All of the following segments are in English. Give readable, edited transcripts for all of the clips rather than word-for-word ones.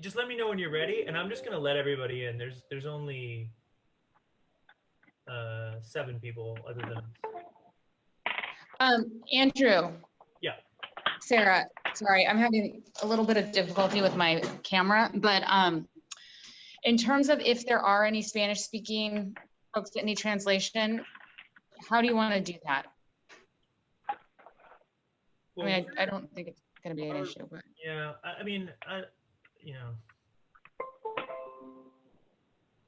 just let me know when you're ready, and I'm just gonna let everybody in. There's only 7 people other than us. Andrew. Yeah. Sarah, sorry, I'm having a little bit of difficulty with my camera, but in terms of if there are any Spanish speaking folks that need translation, how do you want to do that? Well, I mean, I don't think it's going to be an issue, but yeah, I mean, you know,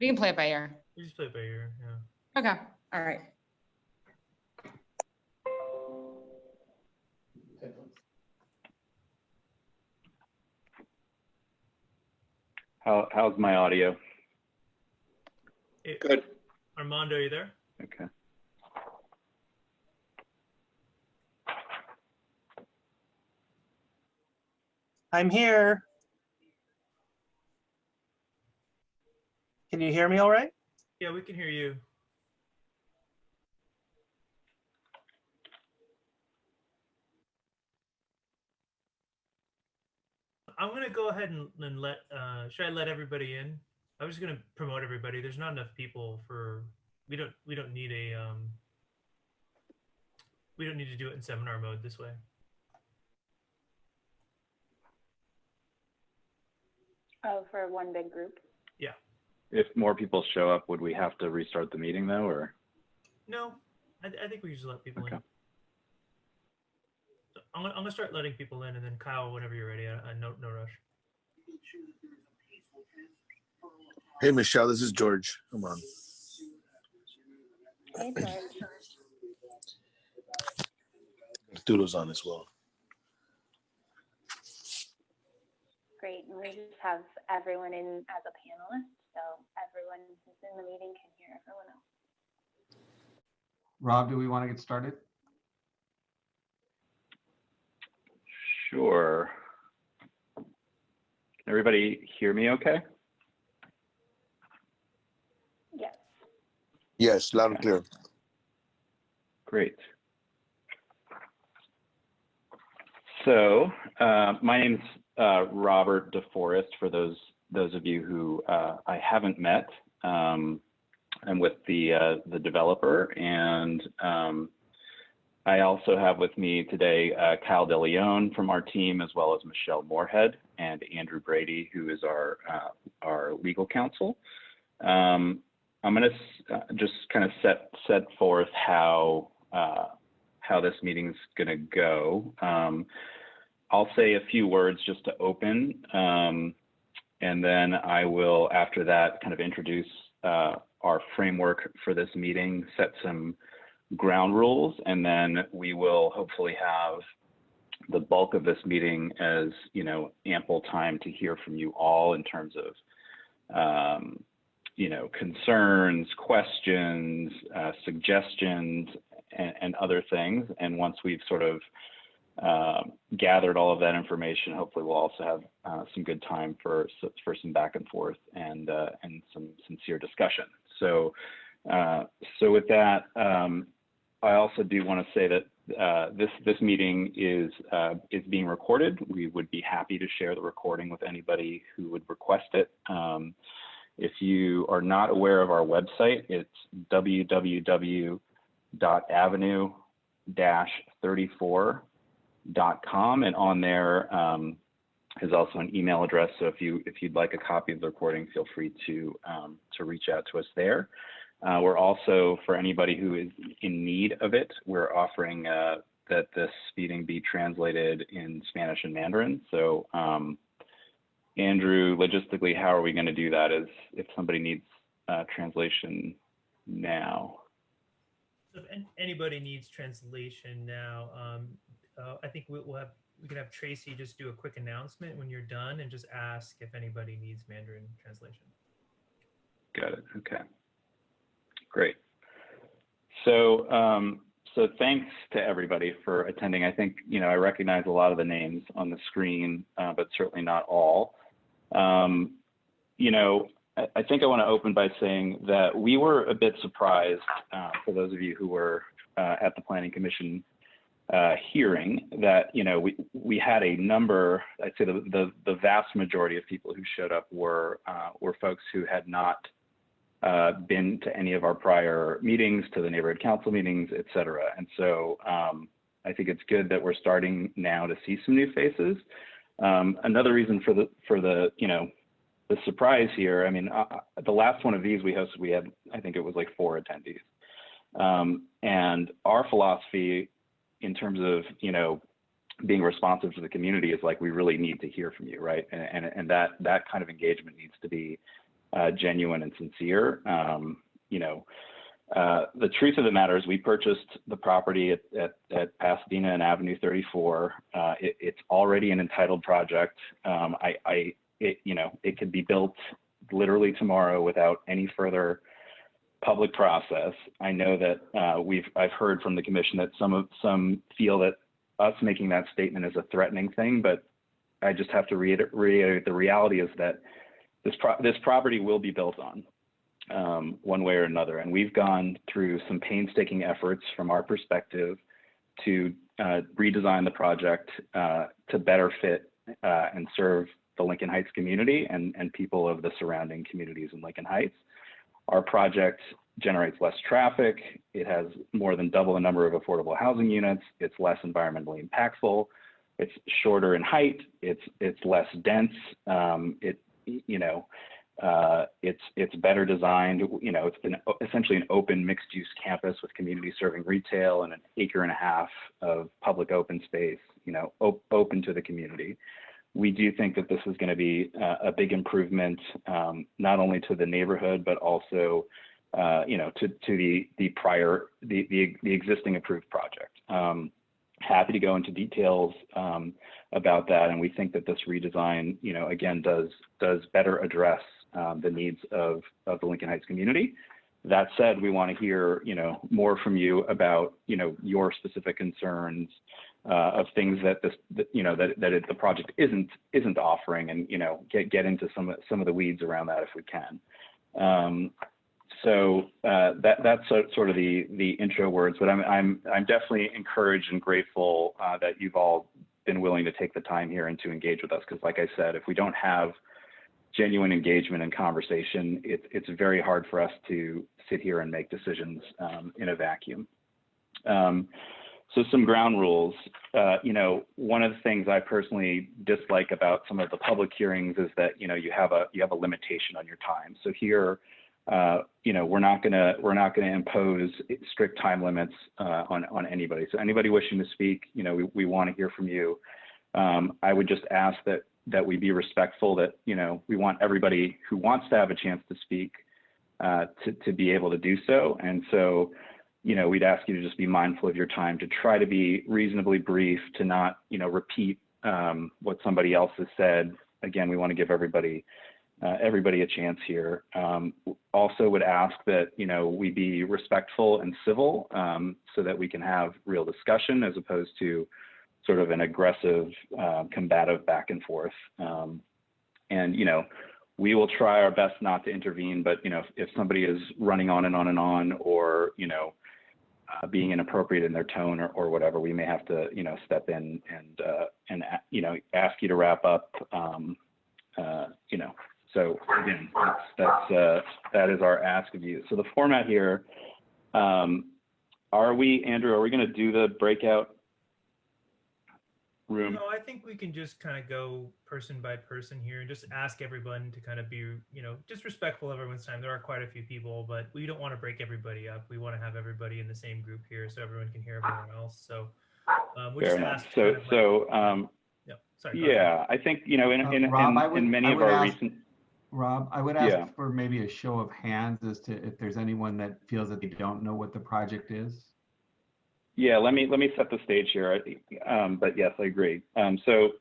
we can play it by ear. We just play it by ear, yeah. Okay, all right. How's my audio? Good. Armando, are you there? Okay. I'm here. Can you hear me all right? Yeah, we can hear you. I'm going to go ahead and let, should I let everybody in? I was just going to promote everybody. There's not enough people for, we don't need a, we don't need to do it in seminar mode this way. Oh, for one big group? Yeah. If more people show up, would we have to restart the meeting though, or? No, I think we just let people Okay. in. So I'm gonna start letting people in, and then Kyle, whenever you're ready, no rush. Hey, Michelle, this is George. Come on. Hey, George. Doodle's on as well. Great, and we just have everyone in as a panelist, so everyone who's in the meeting can hear everyone else. Rob, do we want to get started? Sure. Can everybody hear me okay? Yes. Yes, loud and clear. Great. So my name's Robert DeForest, for those of you who I haven't met. I'm with the developer, and I also have with me today Kyle DeLeon from our team, as well as Michelle Moorhead and Andrew Brady, who is our legal counsel. I'm going to just kind of set forth how this meeting's going to go. I'll say a few words just to open, and then I will, after that, kind of introduce our framework for this meeting, set some ground rules, and then we will hopefully have the bulk of this meeting as, you know, ample time to hear from you all in terms of, you know, concerns, questions, suggestions, and other things. And once we've sort of gathered all of that information, hopefully we'll also have some good time for some back and forth and some sincere discussion. So with that, I also do want to say that this meeting is being recorded. We would be happy to share the recording with anybody who would request it. If you are not aware of our website, it's www.avenue-34.com, and on there is also an email address. So if you'd like a copy of the recording, feel free to reach out to us there. We're also, for anybody who is in need of it, we're offering that this meeting be translated in Spanish and Mandarin. So Andrew, logistically, how are we going to do that if somebody needs translation now? So if anybody needs translation now, I think we can have Tracy just do a quick announcement when you're done and just ask if anybody needs Mandarin translation. Got it. Okay. Great. So thanks to everybody for attending. I think, you know, I recognize a lot of the names on the screen, but certainly not all. You know, I think I want to open by saying that we were a bit surprised, for those of you who were at the Planning Commission hearing that, we had a number, I'd say the vast majority of people who showed up were folks who had not been to any of our prior meetings, to the neighborhood council meetings, et cetera. And so I think it's good that we're starting now to see some new faces. Another reason for the surprise here, I mean, the last one of these we hosted, we had, I think it was like 4 attendees. And our philosophy in terms of, being responsive to the community is like, we really need to hear from you, right? And that kind of engagement needs to be genuine and sincere. The truth of the matter is we purchased the property at Pasadena and Avenue 34. It's already an entitled project. It could be built literally tomorrow without any further public process. I know that I've heard from the commission that some feel that us making that statement is a threatening thing, but I just have to reiterate the reality is that this property will be built on one way or another. And we've gone through some painstaking efforts from our perspective to redesign the project to better fit and serve the Lincoln Heights community and people of the surrounding communities in Lincoln Heights. Our project generates less traffic. It has more than double the number of affordable housing units. It's less environmentally impactful. It's shorter in height. It's less dense. It's better designed. It's essentially an open mixed-use campus with community serving retail and an 1.5 acres of public open space, open to the community. We do think that this is going to be a big improvement, not only to the neighborhood, but also, to the existing approved project. Happy to go into details about that, and we think that this redesign, again, does better address the needs of the Lincoln Heights community. That said, we want to hear, more from you about, your specific concerns of things that the project isn't offering, and get into some of the weeds around that if we can. That's sort of the intro words, but I'm definitely encouraged and grateful that you've all been willing to take the time here and to engage with us. Because like I said, if we don't have genuine engagement and conversation, it's very hard for us to sit here and make decisions in a vacuum. So some ground rules. One of the things I personally dislike about some of the public hearings is that you have a limitation on your time. So here, we're not gonna impose strict time limits on anybody. So anybody wishing to speak, we want to hear from you. I would just ask that we be respectful, that we want everybody who wants to have a chance to speak to be able to do so. And so we'd ask you to just be mindful of your time, to try to be reasonably brief, to not repeat what somebody else has said. Again, we want to give everybody a chance here. Also would ask that we be respectful and civil, so that we can have real discussion as opposed to sort of an aggressive, combative back and forth. And we will try our best not to intervene, but if somebody is running on and on and on, or being inappropriate in their tone or whatever, we may have to step in and ask you to wrap up. So again, that is our ask of you. So the format here, Andrew, are we going to do the breakout room? No, I think we can just kind of go person by person here and just ask everyone to kind of be, just respectful of everyone's time. There are quite a few people, but we don't want to break everybody up. We want to have everybody in the same group here so everyone can hear everyone else. So we'll just ask. I think, Rob, in many of our recent. Rob, I would ask for maybe a show of hands as to if there's anyone that feels that they don't know what the project is. Yeah, let me set the stage here. But yes, I agree. So,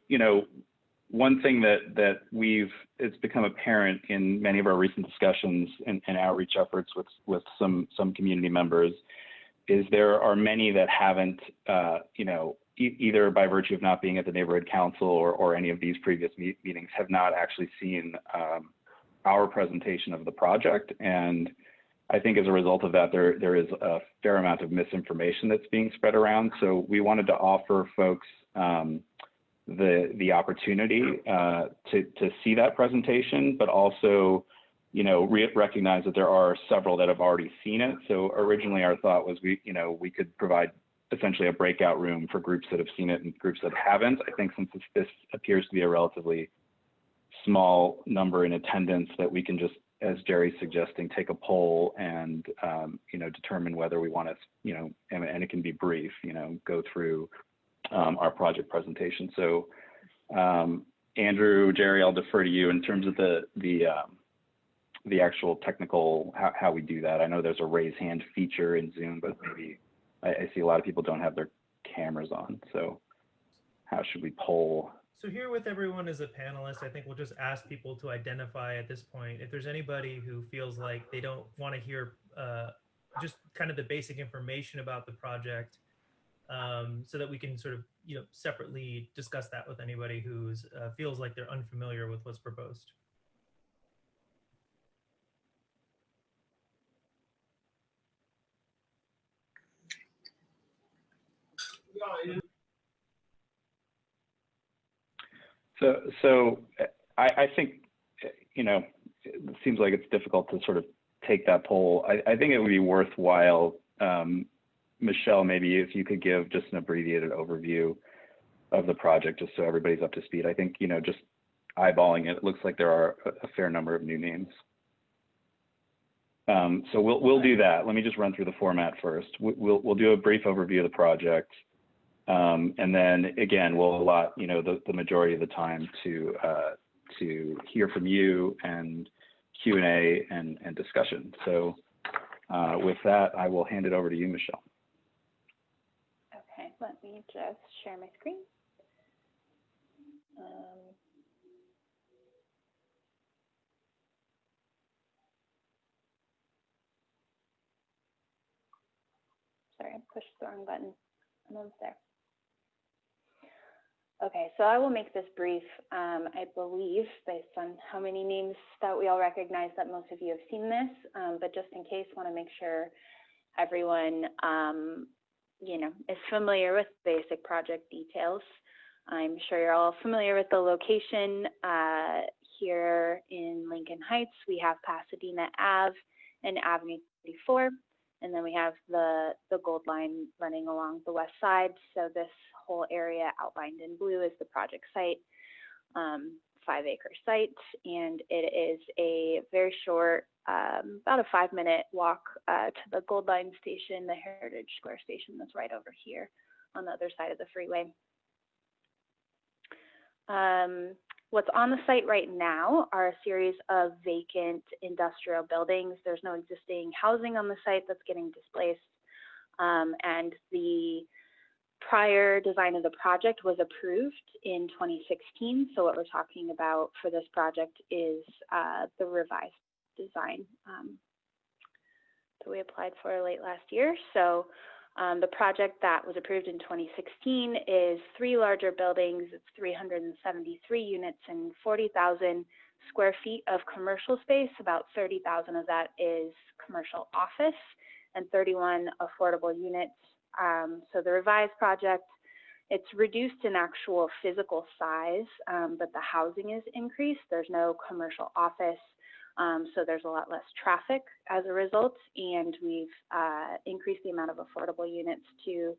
one thing that it's become apparent in many of our recent discussions and outreach efforts with some community members is there are many that haven't, either by virtue of not being at the neighborhood council or any of these previous meetings, have not actually seen our presentation of the project. And I think as a result of that, there is a fair amount of misinformation that's being spread around. So we wanted to offer folks the opportunity to see that presentation, but also, you know, recognize that there are several that have already seen it. So originally our thought was we could provide essentially a breakout room for groups that have seen it and groups that haven't. I think since this appears to be a relatively small number in attendance, that we can just, as Jerry's suggesting, take a poll and, you know, determine whether we want to, you know, and it can be brief, you know, go through our project presentation. So Andrew, Jerry, I'll defer to you in terms of the actual technical, how we do that. I know there's a raise hand feature in Zoom, but maybe I see a lot of people don't have their cameras on. So how should we poll? So here with everyone as a panelist, I think we'll just ask people to identify at this point if there's anybody who feels like they don't want to hear just kind of the basic information about the project, so that we can sort of, you know, separately discuss that with anybody who's feels like they're unfamiliar with what's proposed. So I think, you know, it seems like it's difficult to sort of take that poll. I think it would be worthwhile, Michelle, maybe if you could give just an abbreviated overview of the project, just so everybody's up to speed. I think, you know, just eyeballing it, it looks like there are a fair number of new names. So we'll do that. Let me just run through the format first. We'll do a brief overview of the project. And then again, we'll allot, you know, the majority of the time to hear from you and Q&A and discussion. So with that, I will hand it over to you, Michelle. Okay, let me just share my screen. Sorry, I pushed the wrong button. I'm almost there. Okay, so I will make this brief. I believe, based on how many names that we all recognize, that most of you have seen this, but just in case, want to make sure everyone, you know, is familiar with basic project details. I'm sure you're all familiar with the location here in Lincoln Heights. We have Pasadena Ave and Avenue 34. And then we have the gold line running along the west side. So this whole area outlined in blue is the project site, 5-acre site. And it is a very short, about a 5-minute walk to the gold line station, the Heritage Square station that's right over here on the other side of the freeway. What's on the site right now are a series of vacant industrial buildings. There's no existing housing on the site that's getting displaced. And the prior design of the project was approved in 2016. So what we're talking about for this project is the revised design that we applied for late last year. So the project that was approved in 2016 is 3 larger buildings. It's 373 units and 40,000 square feet of commercial space. About 30,000 of that is commercial office and 31 affordable units. So the revised project, it's reduced in actual physical size, but the housing is increased. There's no commercial office. So there's a lot less traffic as a result, and we've increased the amount of affordable units to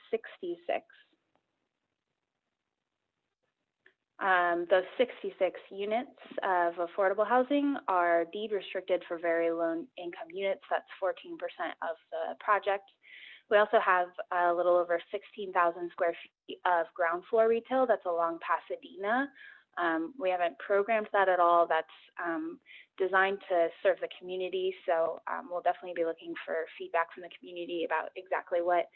66. Those 66 units of affordable housing are deed restricted for very low income units. That's 14% of the project. We also have a little over 16,000 square feet of ground floor retail that's along Pasadena. We haven't programmed that at all. That's designed to serve the community. So we'll definitely be looking for feedback from the community about exactly what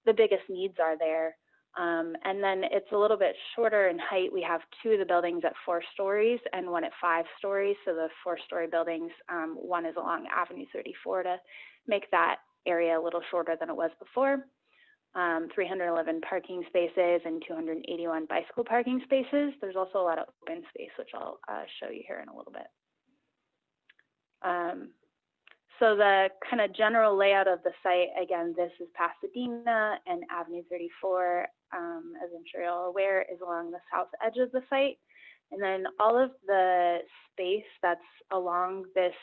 the biggest needs are there. And then it's a little bit shorter in height. We have 2 of the buildings at 4 stories and 1 at 5 stories. So the 4-story buildings, one is along Avenue 34 to make that area a little shorter than it was before. 311 parking spaces and 281 bicycle parking spaces. There's also a lot of open space, which I'll show you here in a little bit. So the kind of general layout of the site, again, this is Pasadena and Avenue 34, as I'm sure you're all aware, is along the south edge of the site. And then all of the space that's along this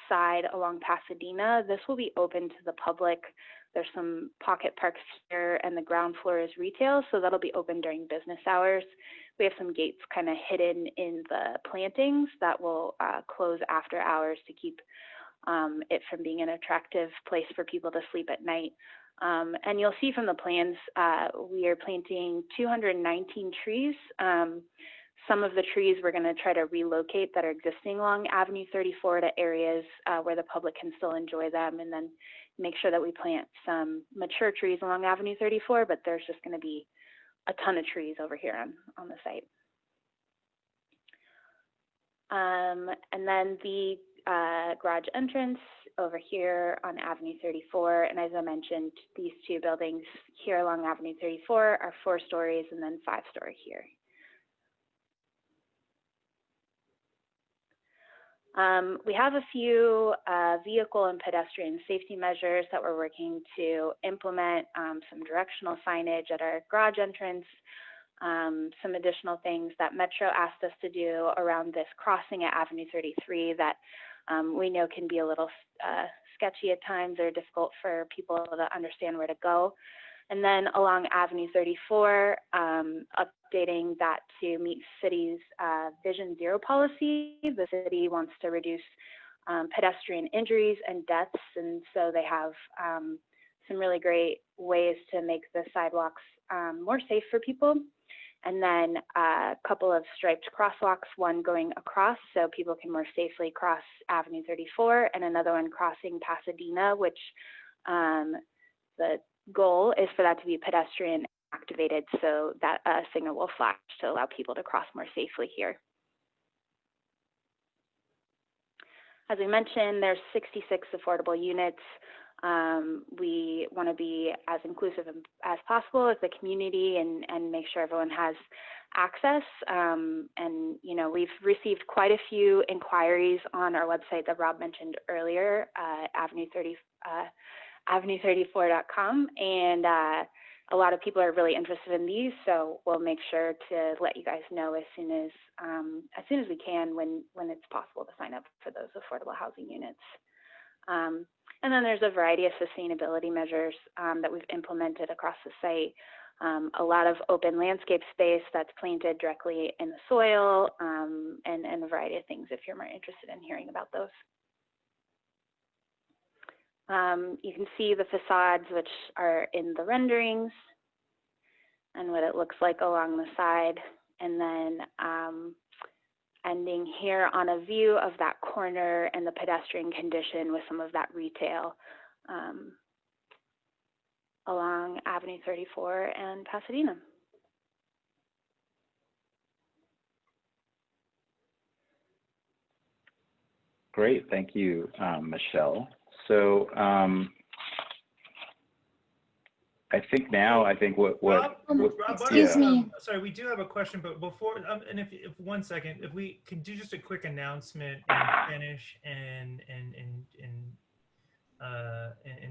side along Pasadena, this will be open to the public. There's some pocket parks here and the ground floor is retail, so that'll be open during business hours. We have some gates kind of hidden in the plantings that will close after hours to keep it from being an attractive place for people to sleep at night. And you'll see from the plans, we are planting 219 trees. Some of the trees we're going to try to relocate that are existing along Avenue 34 to areas where the public can still enjoy them, and then make sure that we plant some mature trees along Avenue 34, but there's just going to be a ton of trees over here on the site. And then the garage entrance over here on Avenue 34. And as I mentioned, these two buildings here along Avenue 34 are 4 stories and then 5-story here. We have a few vehicle and pedestrian safety measures that we're working to implement, some directional signage at our garage entrance, some additional things that Metro asked us to do around this crossing at Avenue 33 that we know can be a little sketchy at times or difficult for people to understand where to go. And then along Avenue 34, updating that to meet city's Vision Zero policy. The city wants to reduce pedestrian injuries and deaths, and so they have some really great ways to make the sidewalks more safe for people. And then a couple of striped crosswalks, one going across so people can more safely cross Avenue 34, and another one crossing Pasadena, which the goal is for that to be pedestrian activated so that a signal will flash to allow people to cross more safely here. As we mentioned, there's 66 affordable units. We want to be as inclusive as possible as the community and make sure everyone has access. And, you know, we've received quite a few inquiries on our website that Rob mentioned earlier, avenue34.com. And a lot of people are really interested in these, so we'll make sure to let you guys know as soon as we can when it's possible to sign up for those affordable housing units. And then there's a variety of sustainability measures that we've implemented across the site. A lot of open landscape space that's planted directly in the soil, and a variety of things if you're more interested in hearing about those. You can see the facades, which are in the renderings, and what it looks like along the side. And then ending here on a view of that corner and the pedestrian condition with some of that retail along Avenue 34 and Pasadena. Great, thank you, Michelle. So I think now, Rob, excuse me. Sorry, we do have a question, but before, and if 1 second, if we can do just a quick announcement in Spanish and in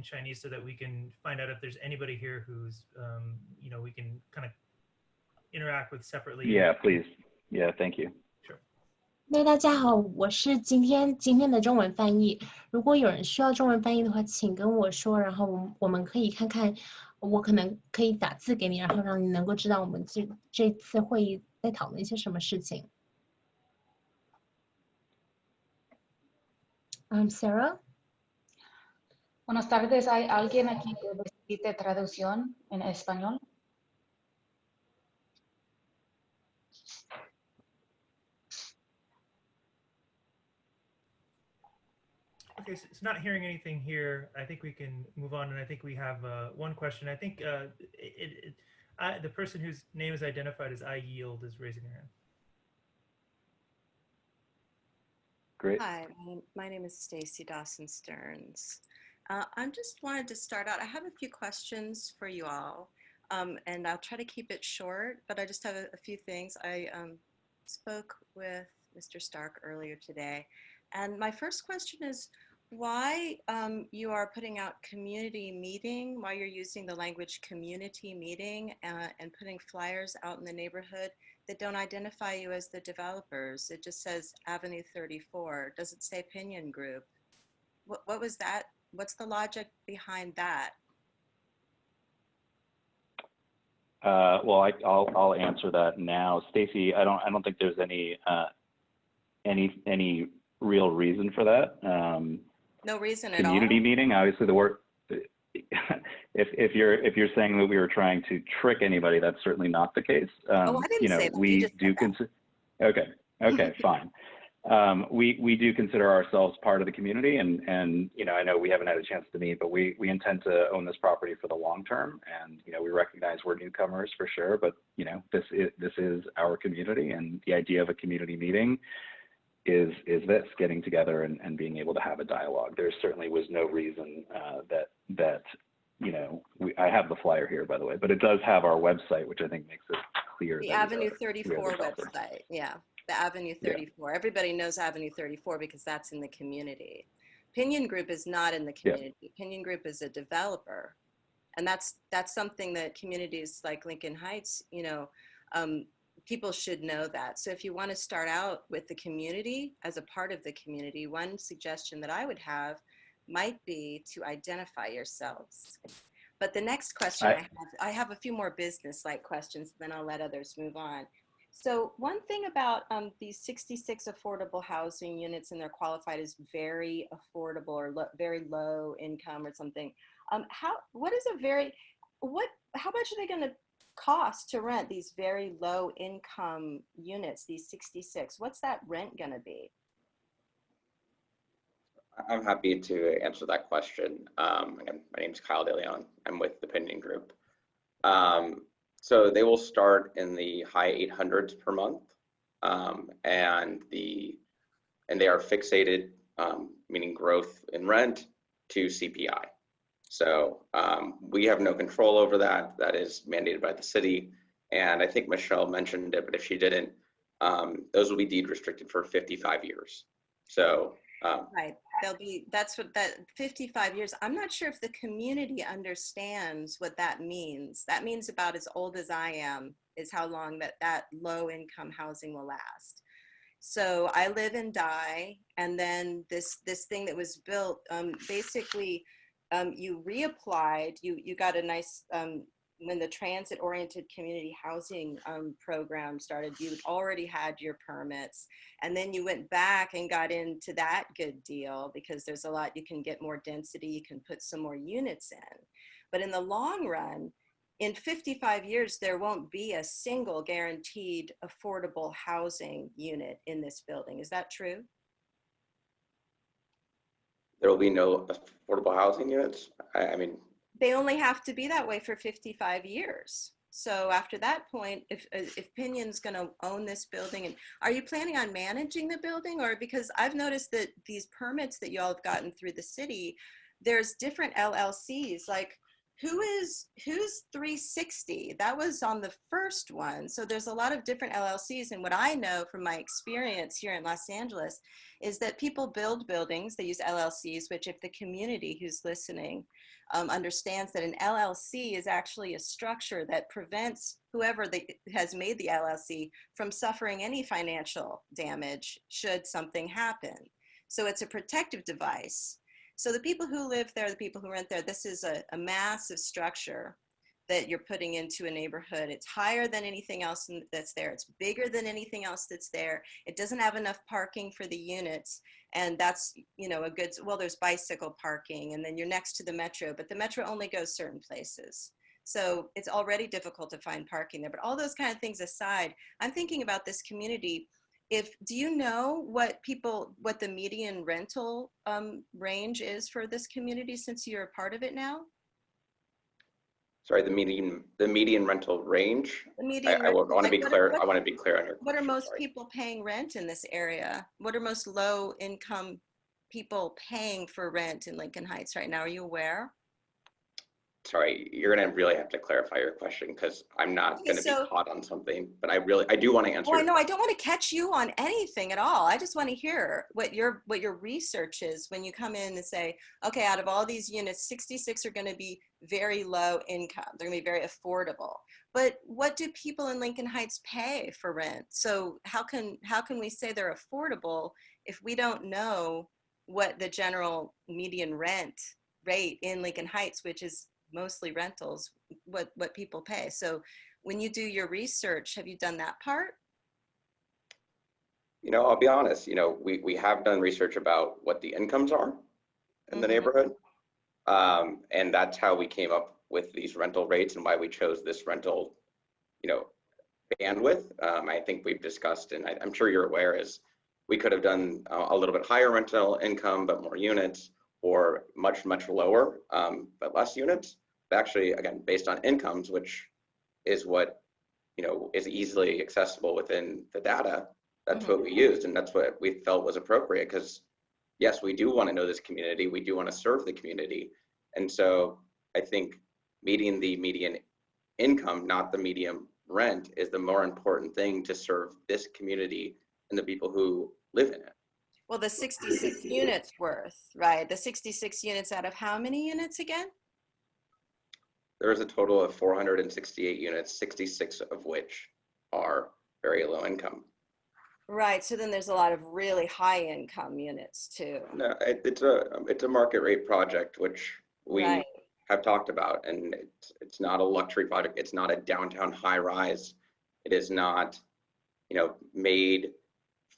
Chinese, so that we can find out if there's anybody here who's, you know, we can kind of interact with separately. Yeah, please. Yeah, thank you. 那大家好，我是今天的中文翻译。如果有人需要中文翻译的话，请跟我说，然后我们可以看看，我可能可以打字给你，然后让你能够知道我们这次会议在讨论一些什么事情。Sarah. Buenas tardes. ¿Hay alguien aquí que necesite traducción en español? Okay, so it's not hearing anything here. I think we can move on, and I think we have one question. I think the person whose name is identified as I yield is raising their hand. Great. Hi, my name is Stacy Dawson Stearns. I just wanted to start out. I have a few questions for you all, and I'll try to keep it short, but I just have a few things. I spoke with Mr. Stark earlier today, and my first question is, why you are putting out community meeting, why you're using the language community meeting and putting flyers out in the neighborhood that don't identify you as the developers. It just says Avenue 34. Does it say Opinion Group? What was that? What's the logic behind that? Well, I'll answer that now, Stacy. I don't think there's any real reason for that. No reason at all. Community meeting, obviously the word. If you're saying that we were trying to trick anybody, that's certainly not the case. Oh, I didn't say that. We do consider. Okay, fine. We do consider ourselves part of the community, and I know we haven't had a chance to meet, but we intend to own this property for the long term, and we recognize we're newcomers for sure, but this is our community, and the idea of a community meeting is this, getting together and being able to have a dialogue. There certainly was no reason that I have the flyer here, by the way, but it does have our website, which I think makes it clear. The Avenue 34 website, yeah. The Avenue 34. Yeah. Everybody knows Avenue 34 because that's in the community. Opinion Group is not in the community. Yeah. Opinion Group is a developer. And that's something that communities like Lincoln Heights, people should know that. So if you want to start out with the community as a part of the community, one suggestion that I would have might be to identify yourselves. But the next question I have a few more business-like questions, then I'll let others move on. So one thing about these 66 affordable housing units, and they're qualified as very affordable or very low income or something. How much are they going to cost to rent these very low income units, these 66? What's that rent going to be? I'm happy to answer that question. Again, my name is Kyle DeLeon. I'm with the Opinion Group. So they will start in the high 800s per month, and they are fixated, meaning growth in rent, to CPI. So we have no control over that. That is mandated by the city. And I think Michelle mentioned it, but if she didn't, those will be deed restricted for 55 years. So right, that's what that 55 years. I'm not sure if the community understands what that means. That means about as old as I am is how long that low income housing will last. So I live and die, and then this thing that was built, basically you reapplied, you got a nice, when the transit-oriented community housing program started, you already had your permits, and then you went back and got into that good deal because there's a lot, you can get more density, you can put some more units in. But in the long run, in 55 years, there won't be a single guaranteed affordable housing unit in this building. Is that true? There will be no affordable housing units? I mean, they only have to be that way for 55 years. So after that point, if Opinion's going to own this building, and are you planning on managing the building? Or because I've noticed that these permits that y'all have gotten through the city, there's different LLCs, like who's 360? That was on the first one. So there's a lot of different LLCs. And what I know from my experience here in Los Angeles is that people build buildings, they use LLCs, which if the community who's listening understands that an LLC is actually a structure that prevents whoever has made the LLC from suffering any financial damage should something happen. So it's a protective device. So the people who live there, the people who rent there, this is a massive structure that you're putting into a neighborhood. It's higher than anything else that's there. It's bigger than anything else that's there. It doesn't have enough parking for the units. And that's, a good, well, there's bicycle parking, and then you're next to the metro, but the metro only goes certain places. So it's already difficult to find parking there. But all those kind of things aside, I'm thinking about this community. Do you know what the median rental range is for this community since you're a part of it now? Sorry, the median rental range? I want to be clear. I want to be clear on your question. What are most people paying rent in this area? What are most low income people paying for rent in Lincoln Heights right now? Are you aware? sorry, you're gonna really have to clarify your question because I'm not Okay, gonna so- be caught on something, but I do want to answer. Well, I know I don't want to catch you on anything at all. I just want to hear what your research is when you come in and say, okay, out of all these units, 66 are going to be very low income. They're going to be very affordable. But what do people in Lincoln Heights pay for rent? So how can we say they're affordable if we don't know what the general median rent rate in Lincoln Heights, which is mostly rentals, what people pay? So when you do your research, have you done that part? I'll be honest, we have done research about what the incomes are in the neighborhood. And that's how we came up with these rental rates and why we chose this rental, bandwidth. I think we've discussed, and I'm sure you're aware, is we could have done a little bit higher rental income, but more units, or much, much lower, but less units. But actually, again, based on incomes, which is what, is easily accessible within the data, that's what we used. And that's what we felt was appropriate because yes, we do want to know this community. We do want to serve the community. And so I think meeting the median income, not the median rent, is the more important thing to serve this community and the people who live in it. Well, the 66 units worth, right? The 66 units out of how many units again? There is a total of 468 units, 66 of which are very low income. Right. So then there's a lot of really high income units too. No, it's a market rate project, which we have talked about, and it's not a luxury project. It's not a downtown high rise. It is not, made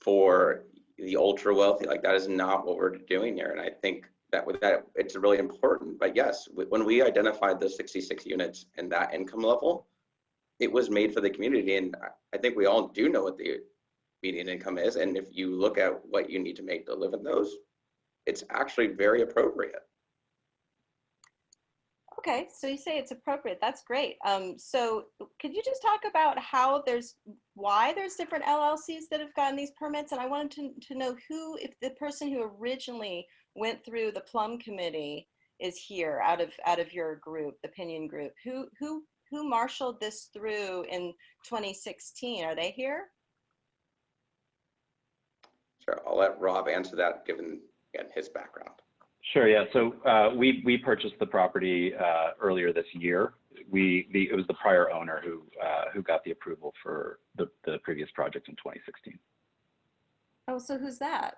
for the ultra wealthy. Like, that is not what we're doing here. And I think that with that, it's really important. But yes, when we identified the 66 units and that income level, it was made for the community. And I think we all do know what the median income is. And if you look at what you need to make to live in those, it's actually very appropriate. Okay, so you say it's appropriate. That's great. So could you just talk about why there's different LLCs that have gotten these permits? And I wanted to know if the person who originally went through the plum committee is here out of your group, the opinion group. Who marshaled this through in 2016? Are they here? Sure, I'll let Rob answer that given, again, his background. Sure, yeah. So we purchased the property earlier this year. It was the prior owner who got the approval for the previous project in 2016. Oh, so who's that?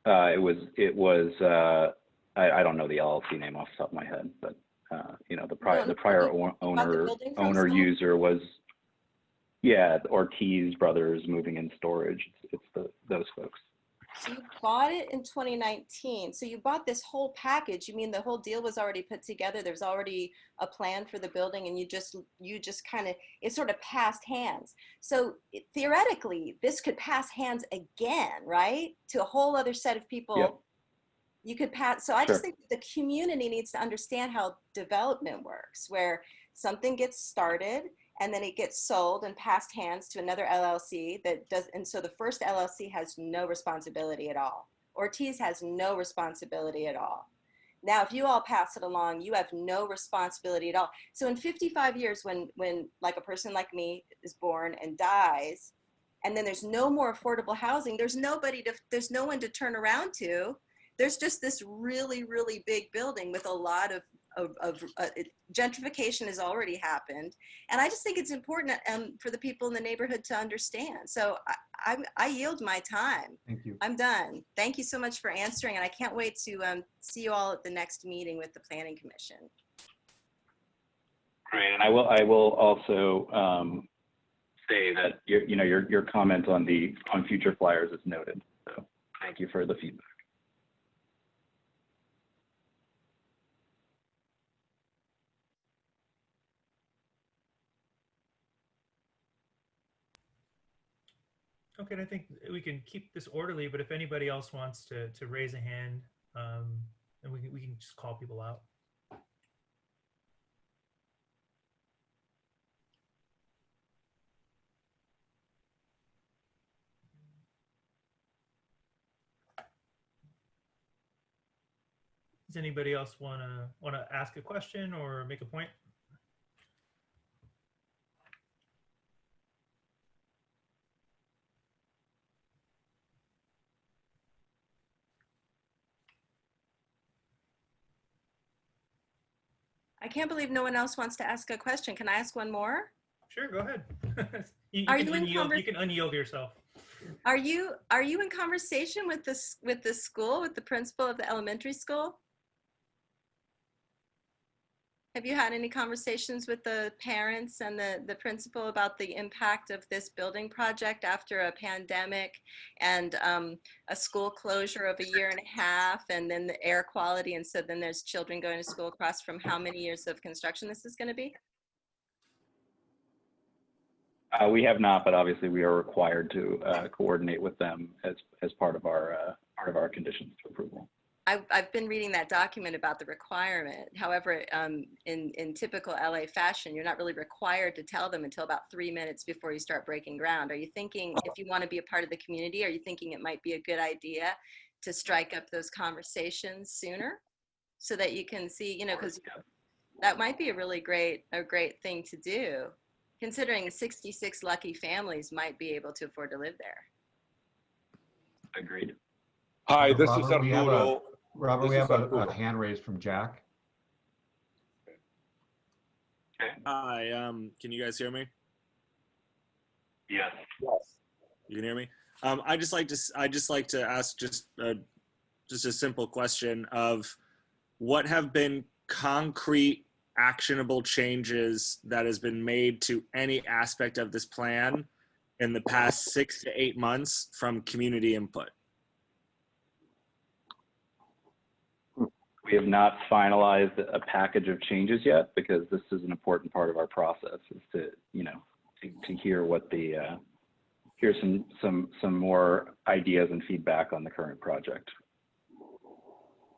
It was I don't know the LLC name off the top of my head, but the prior owner user was Ortiz Brothers Moving and Storage. It's those folks. So you bought it in 2019. So you bought this whole package. You mean the whole deal was already put together? There's already a plan for the building, and you just kind of, it sort of passed hands. So theoretically, this could pass hands again, right? To a whole other set of people. Yep. You could pass. So I just think the community needs to understand how development works, where something gets started and then it gets sold and passed hands to another LLC that does. And so the first LLC has no responsibility at all. Ortiz has no responsibility at all. Now, if you all pass it along, you have no responsibility at all. So in 55 years, when like a person like me is born and dies, and then there's no more affordable housing, there's no one to turn around to. There's just this really, really big building with a lot of gentrification has already happened. And I just think it's important for the people in the neighborhood to understand. So I yield my time. Thank you. I'm done. Thank you so much for answering. And I can't wait to see you all at the next meeting with the Planning Commission. Great. And I will also say that your comment on future flyers is noted. So thank you for the feedback. Okay, I think we can keep this orderly, but if anybody else wants to raise a hand, and we can just call people out. Does anybody else wanna ask a question or make a point? I can't believe no one else wants to ask a question. Can I ask one more? Sure, go ahead. you Are can you in unyield. You can unyield yourself. Are you in conversation with the school, with the principal of the elementary school? Have you had any conversations with the parents and the principal about the impact of this building project after a pandemic and a school closure of 1.5 years, and then the air quality, and so then there's children going to school across from how many years of construction this is going to be? We have not, but obviously we are required to coordinate with them as part of our conditions to approval. I've been reading that document about the requirement. However, in typical LA fashion, you're not really required to tell them until about 3 minutes before you start breaking ground. Are you thinking, if you want to be a part of the community, are you thinking it might be a good idea to strike up those conversations sooner so that you can see, you know, because that might be a really great thing to do, considering 66 lucky families might be able to afford to live there. Agreed. Hi, this Robert, is Arturo. Robert, we have a hand raised from Jack. Hi, can you guys hear me? Yes. You can hear me? I just like to ask just a simple question of what have been concrete actionable changes that has been made to any aspect of this plan in the past 6 to 8 months from community input? We have not finalized a package of changes yet because this is an important part of our process, is to, you know, to hear what the hear some more ideas and feedback on the current project.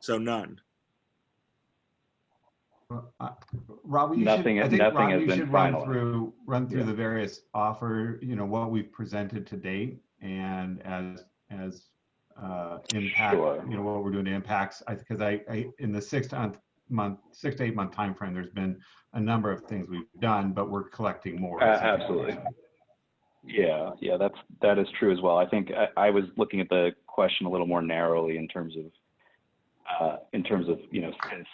So none. Rob, nothing has been finalized. Run through the various offer, you know, what we've presented to date, and as impact, sure. You know, what we're doing to impacts. Because I in the 6 to 8 month time frame, there's been a number of things we've done, but we're collecting more. Absolutely. Yeah, that is true as well. I think I was looking at the question a little more narrowly in terms of you know, since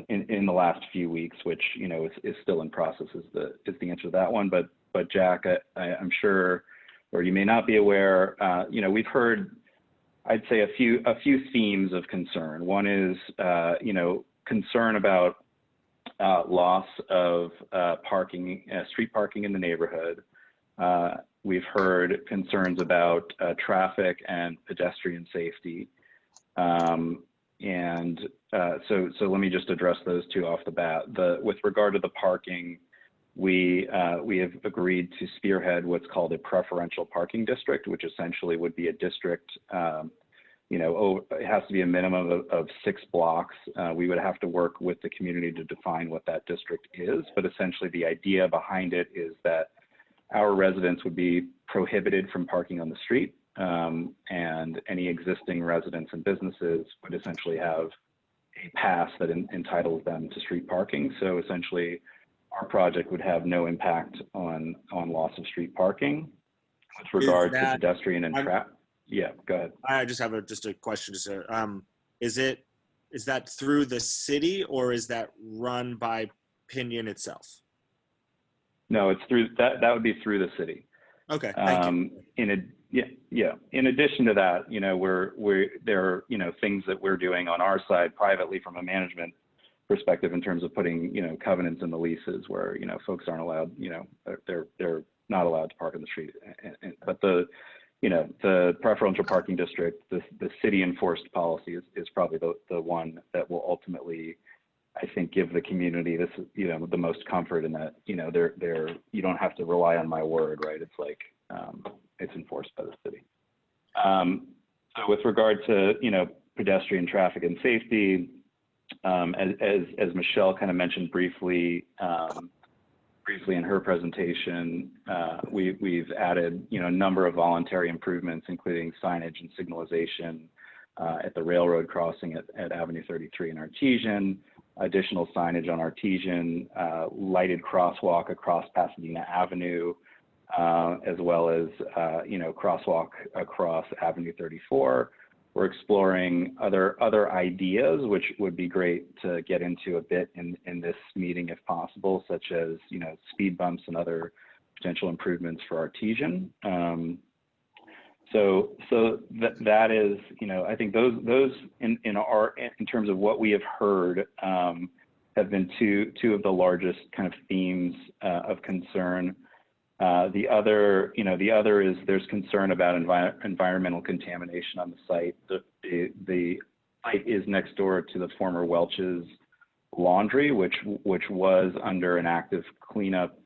in the last few weeks, which, you know, is still in process, is the answer to that one. But Jack, I'm sure, or you may not be aware, you know, we've heard, I'd say, a few themes of concern. One is, you know, concern about loss of street parking in the neighborhood. We've heard concerns about traffic and pedestrian safety. So let me just address those two off the bat. With regard to the parking, we have agreed to spearhead what's called a preferential parking district, which essentially would be a district, you know, it has to be a minimum of 6 blocks. We would have to work with the community to define what that district is, but essentially the idea behind it is that our residents would be prohibited from parking on the street, and any existing residents and businesses would essentially have a pass that entitles them to street parking. So essentially, our project would have no impact on loss of street parking. With regard to pedestrian and traffic, yeah, go ahead. I just have a question. Is that through the city, or is that run by Pinion itself? No, it's through that would be through the city. Okay. Thank you. In addition to that, you know, there are, you know, things that we're doing on our side privately from a management perspective in terms of putting, you know, covenants in the leases where, you know, folks aren't allowed, you know, they're not allowed to park in the street. But you know, the preferential parking district, the city enforced policy is probably the one that will ultimately, I think, give the community this, you know, the most comfort in that, you know, you don't have to rely on my word, right? It's like, it's enforced by the city. So with regard to, you know, pedestrian traffic and safety, as Michelle kind of mentioned briefly in her presentation, we've added, you know, a number of voluntary improvements, including signage and signalization, at the railroad crossing at Avenue 33 in Artesian, additional signage on Artesian, lighted crosswalk across Pasadena Avenue, as well as, crosswalk across Avenue 34. We're exploring other ideas, which would be great to get into a bit in this meeting if possible, such as, speed bumps and other potential improvements for Artesian. So that is, I think those in terms of what we have heard have been two of the largest kind of themes of concern. The other is there's concern about environmental contamination on the site. The site is next door to the former Welch's Laundry, which was under an active cleanup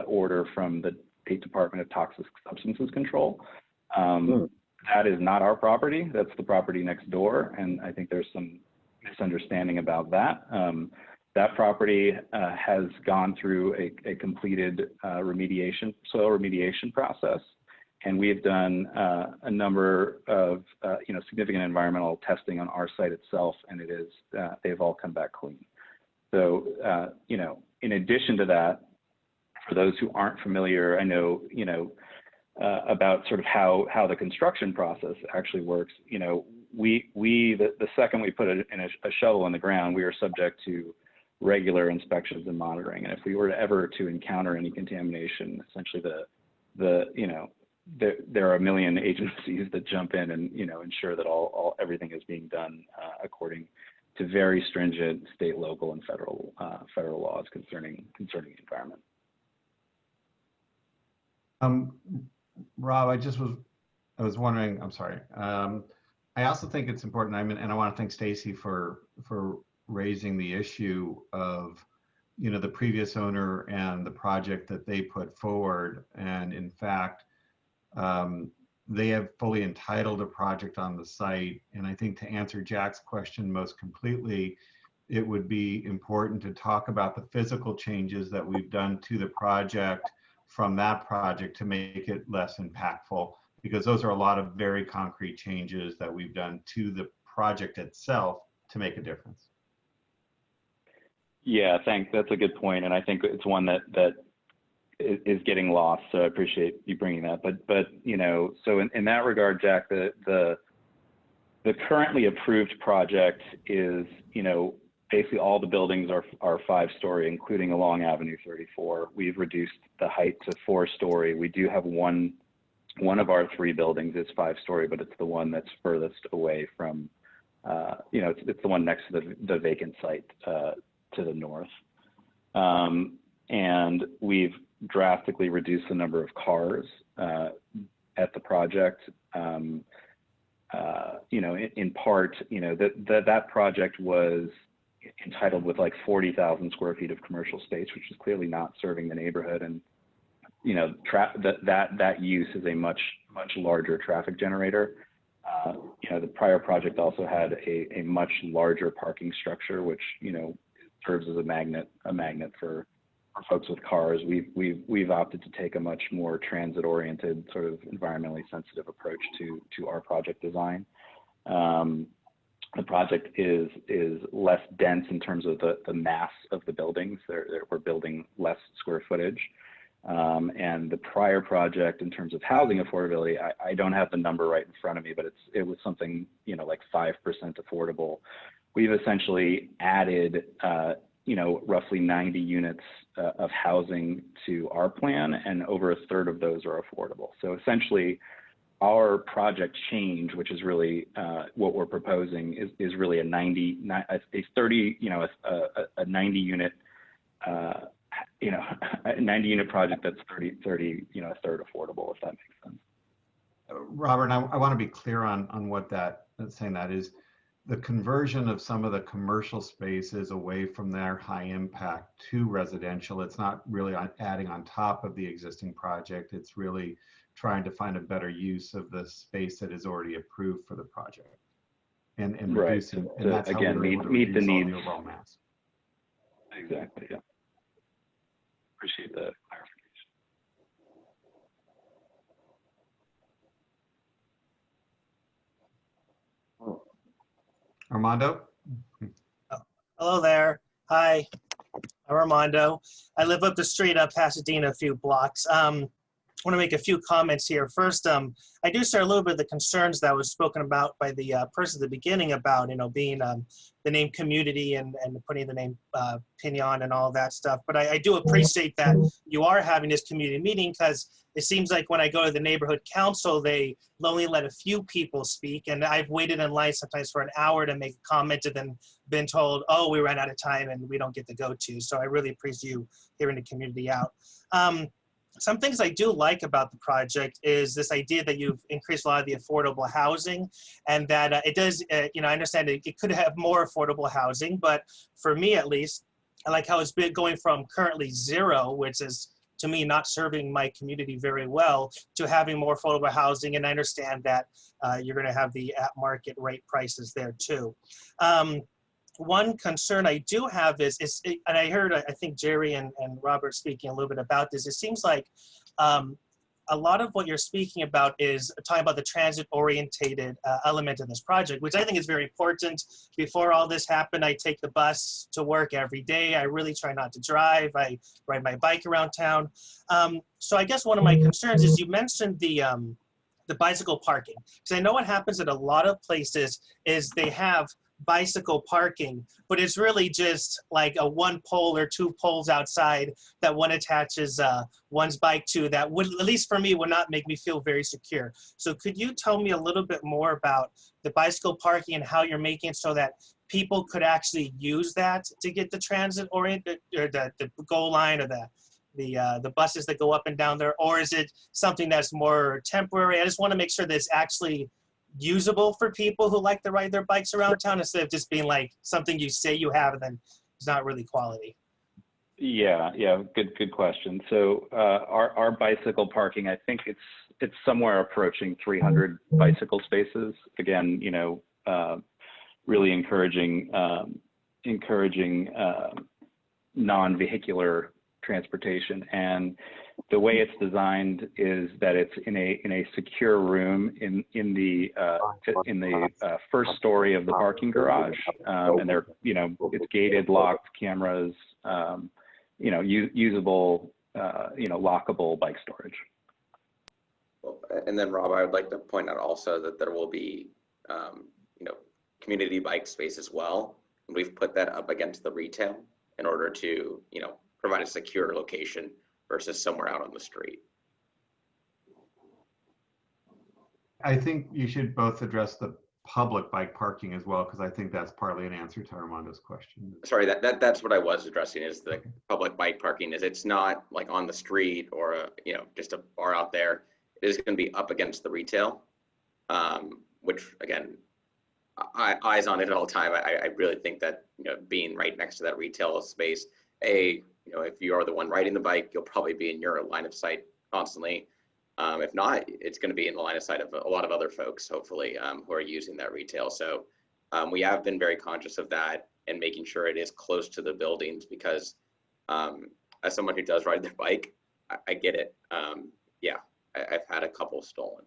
order from the State Department of Toxic Substances Control. That is not our property. That's the property next door, and I think there's some misunderstanding about that. That property has gone through a completed soil remediation process, and we have done a number of significant environmental testing on our site itself, and it is they've all come back clean. So in addition to that, for those who aren't familiar, I know about sort of how the construction process actually works. The second we put a shovel in the ground, we are subject to regular inspections and monitoring. And if we were to ever to encounter any contamination, essentially there are a million agencies that jump in and ensure that everything is being done according to very stringent state, local, and federal laws concerning the environment. Rob, I was wondering. I'm sorry. I also think it's important. And I want to thank Stacy for raising the issue of, the previous owner and the project that they put forward. And in fact, they have fully entitled a project on the site. And I think to answer Jack's question most completely, it would be important to talk about the physical changes that we've done to the project from that project to make it less impactful, because those are a lot of very concrete changes that we've done to the project itself to make a difference. Yeah, thanks. That's a good point, and I think it's one that is getting lost. So I appreciate you bringing that. But so in that regard, Jack, the currently approved project is basically all the buildings are 5-story, including along Avenue 34. We've reduced the height to 4-story. We do have one of our 3 buildings is 5-story, but it's the one that's furthest away from, it's the one next to the vacant site to the north. And we've drastically reduced the number of cars at the project. In part, that project was entitled with like 40,000 square feet of commercial space, which is clearly not serving the neighborhood. And that use is a much larger traffic generator. The prior project also had a much larger parking structure, which serves as a magnet for folks with cars. We've opted to take a much more transit-oriented, sort of environmentally sensitive approach to our project design. The project is less dense in terms of the mass of the buildings. We're building less square footage. And the prior project, in terms of housing affordability, I don't have the number right in front of me, but it was something like 5% affordable. We've essentially added roughly 90 units of housing to our plan, and over a third of those are affordable. So essentially, our project change, which is really what we're proposing, is really a 90 unit a 90 unit project that's 30 a third affordable, if that makes sense. Robert, I want to be clear on what that's saying. That is the conversion of some of the commercial spaces away from their high impact to residential. It's not really adding on top of the existing project. It's really trying to find a better use of the space that is already approved for the project, and right. reducing. And that's again, how we're meet the needs. The overall mass. Exactly. Yeah. Appreciate the clarification. Armando? Hello there. Hi, I'm Armando. I live up the street of Pasadena, a few blocks. I want to make a few comments here. First, I do share a little bit of the concerns that was spoken about by the person at the beginning about, being the name community and putting the name Pinion and all that stuff. But I do appreciate that you are having this community meeting, because it seems like when I go to the neighborhood council, they only let a few people speak. And I've waited in line sometimes for an hour to make a comment and then been told, oh, we ran out of time and we don't get to go to. So I really appreciate you hearing the community out. Some things I do like about the project is this idea that you've increased a lot of the affordable housing, and that it does, I understand it could have more affordable housing, but for me at least, I like how it's been going from currently 0, which is to me not serving my community very well, to having more affordable housing. And I understand that you're going to have the at market rate prices there too. One concern I do have is and I heard, I think Jerry and Robert speaking a little bit about this, it seems like a lot of what you're speaking about is talking about the transit-orientated element of this project, which I think is very important. Before all this happened, I take the bus to work every day. I really try not to drive. I ride my bike around town. So I guess one of my concerns is you mentioned the bicycle parking. Because I know what happens at a lot of places is they have bicycle parking, but it's really just like a 1 pole or 2 poles outside that one attaches one's bike to, that would, at least for me, would not make me feel very secure. So could you tell me a little bit more about the bicycle parking and how you're making it so that people could actually use that to get the transit oriented, or the goal line, or the buses that go up and down there? Or is it something that's more temporary? I just want to make sure that it's actually usable for people who like to ride their bikes around town, instead of just being like something you say you have and then it's not really quality. Yeah, good question. So our bicycle parking, I think it's somewhere approaching 300 bicycle spaces. Again, really encouraging non-vehicular transportation. And the way it's designed is that it's in a secure room in the first story of the parking garage, and they're it's gated, locked, cameras, usable, lockable bike storage. And then Rob, I would like to point out also that there will be community bike space as well. We've put that up against the retail in order to provide a secure location versus somewhere out on the street. I think you should both address the public bike parking as well, because I think that's partly an answer to Armando's question. Sorry, that's what I was addressing, is the public bike parking. Is it's not like on the street or just a bar out there. It is going to be up against the retail, which again, eyes on it all the time. I really think that being right next to that retail space, if you are the one riding the bike, you'll probably be in your line of sight constantly. If not, it's going to be in the line of sight of a lot of other folks, hopefully, who are using that retail. So we have been very conscious of that and making sure it is close to the buildings, because as someone who does ride their bike, I get it. I've had a couple stolen.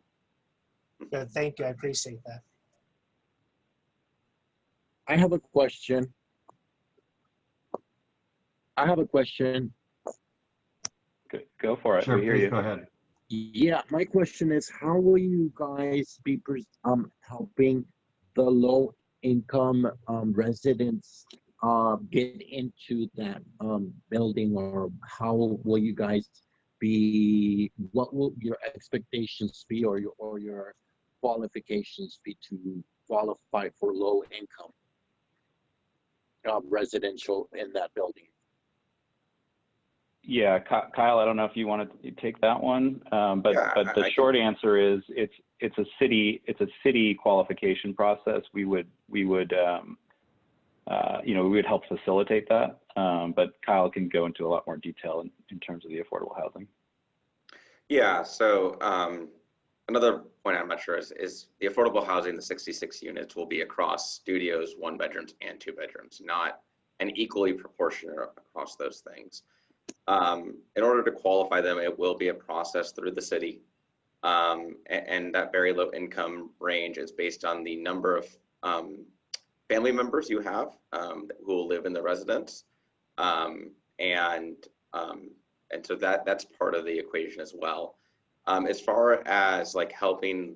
Good, thank you. I appreciate that. I have a question. Go for it. Sure, we hear please you. go ahead. Yeah, my question is, how will you guys be helping the low-income residents get into that building, or how will you guys be? What will your expectations be, or your qualifications be to qualify for low-income residential in that building? Yeah, Kyle, I don't know if you want to take that one, but the short answer is it's a city qualification process. We would help facilitate that, but Kyle can go into a lot more detail in terms of the affordable housing. Yeah. So another point I'm not sure is the affordable housing. The 66 units will be across studios, 1 bedrooms, and 2 bedrooms, not an equally proportionate across those things. In order to qualify them, it will be a process through the city, and that very low income range is based on the number of family members you have who will live in the residence. And so that's part of the equation as well. As far as like helping,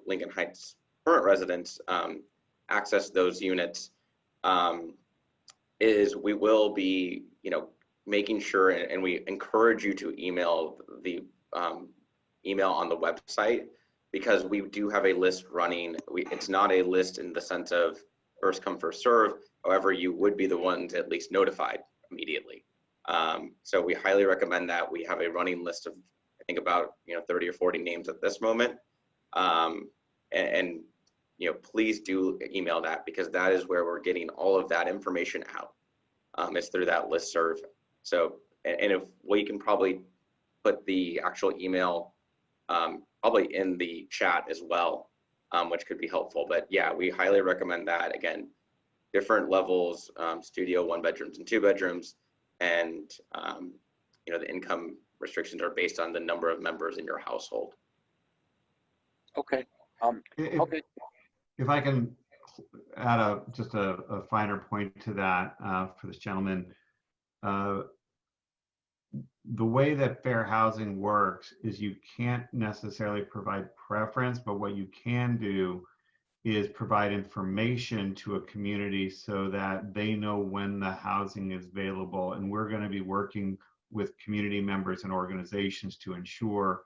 Lincoln Heights current residents access those units, is we will be, making sure, and we encourage you to email the email on the website, because we do have a list running. It's not a list in the sense of first come, first serve. However, you would be the ones at least notified immediately. So we highly recommend that. We have a running list of, I think about 30 or 40 names at this moment. And please do email that, because that is where we're getting all of that information out. It's through that listserv. So, and if we can probably put the actual email probably in the chat as well, which could be helpful. But yeah, we highly recommend that. Again, different levels, studio, 1 bedrooms and 2 bedrooms. And, the income restrictions are based on the number of members in your household. Okay. If I can add just a finer point to that for this gentleman. The way that fair housing works is you can't necessarily provide preference, but what you can do is provide information to a community so that they know when the housing is available. And we're going to be working with community members and organizations to ensure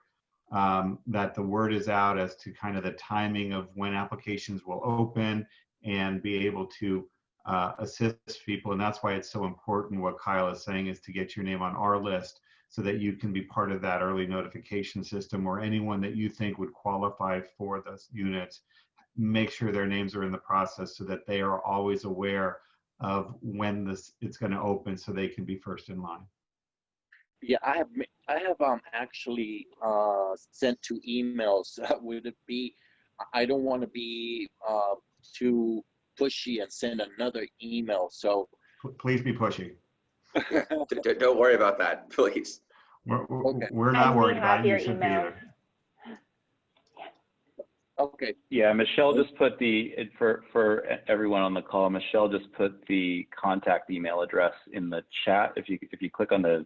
that the word is out as to kind of the timing of when applications will open, and be able to assist people. And that's why it's so important, what Kyle is saying, is to get your name on our list so that you can be part of that early notification system, or anyone that you think would qualify for those units, make sure their names are in the process so that they are always aware of when it's going to open, so they can be first in line. Yeah, I have actually sent 2 emails. Would it be, I don't want to be too pushy and send another email, so please be pushy. Don't worry about that, please. We're not worried about it. You should be either. Okay. Yeah, Michelle just put for everyone on the call, Michelle just put the contact email address in the chat. If you click on the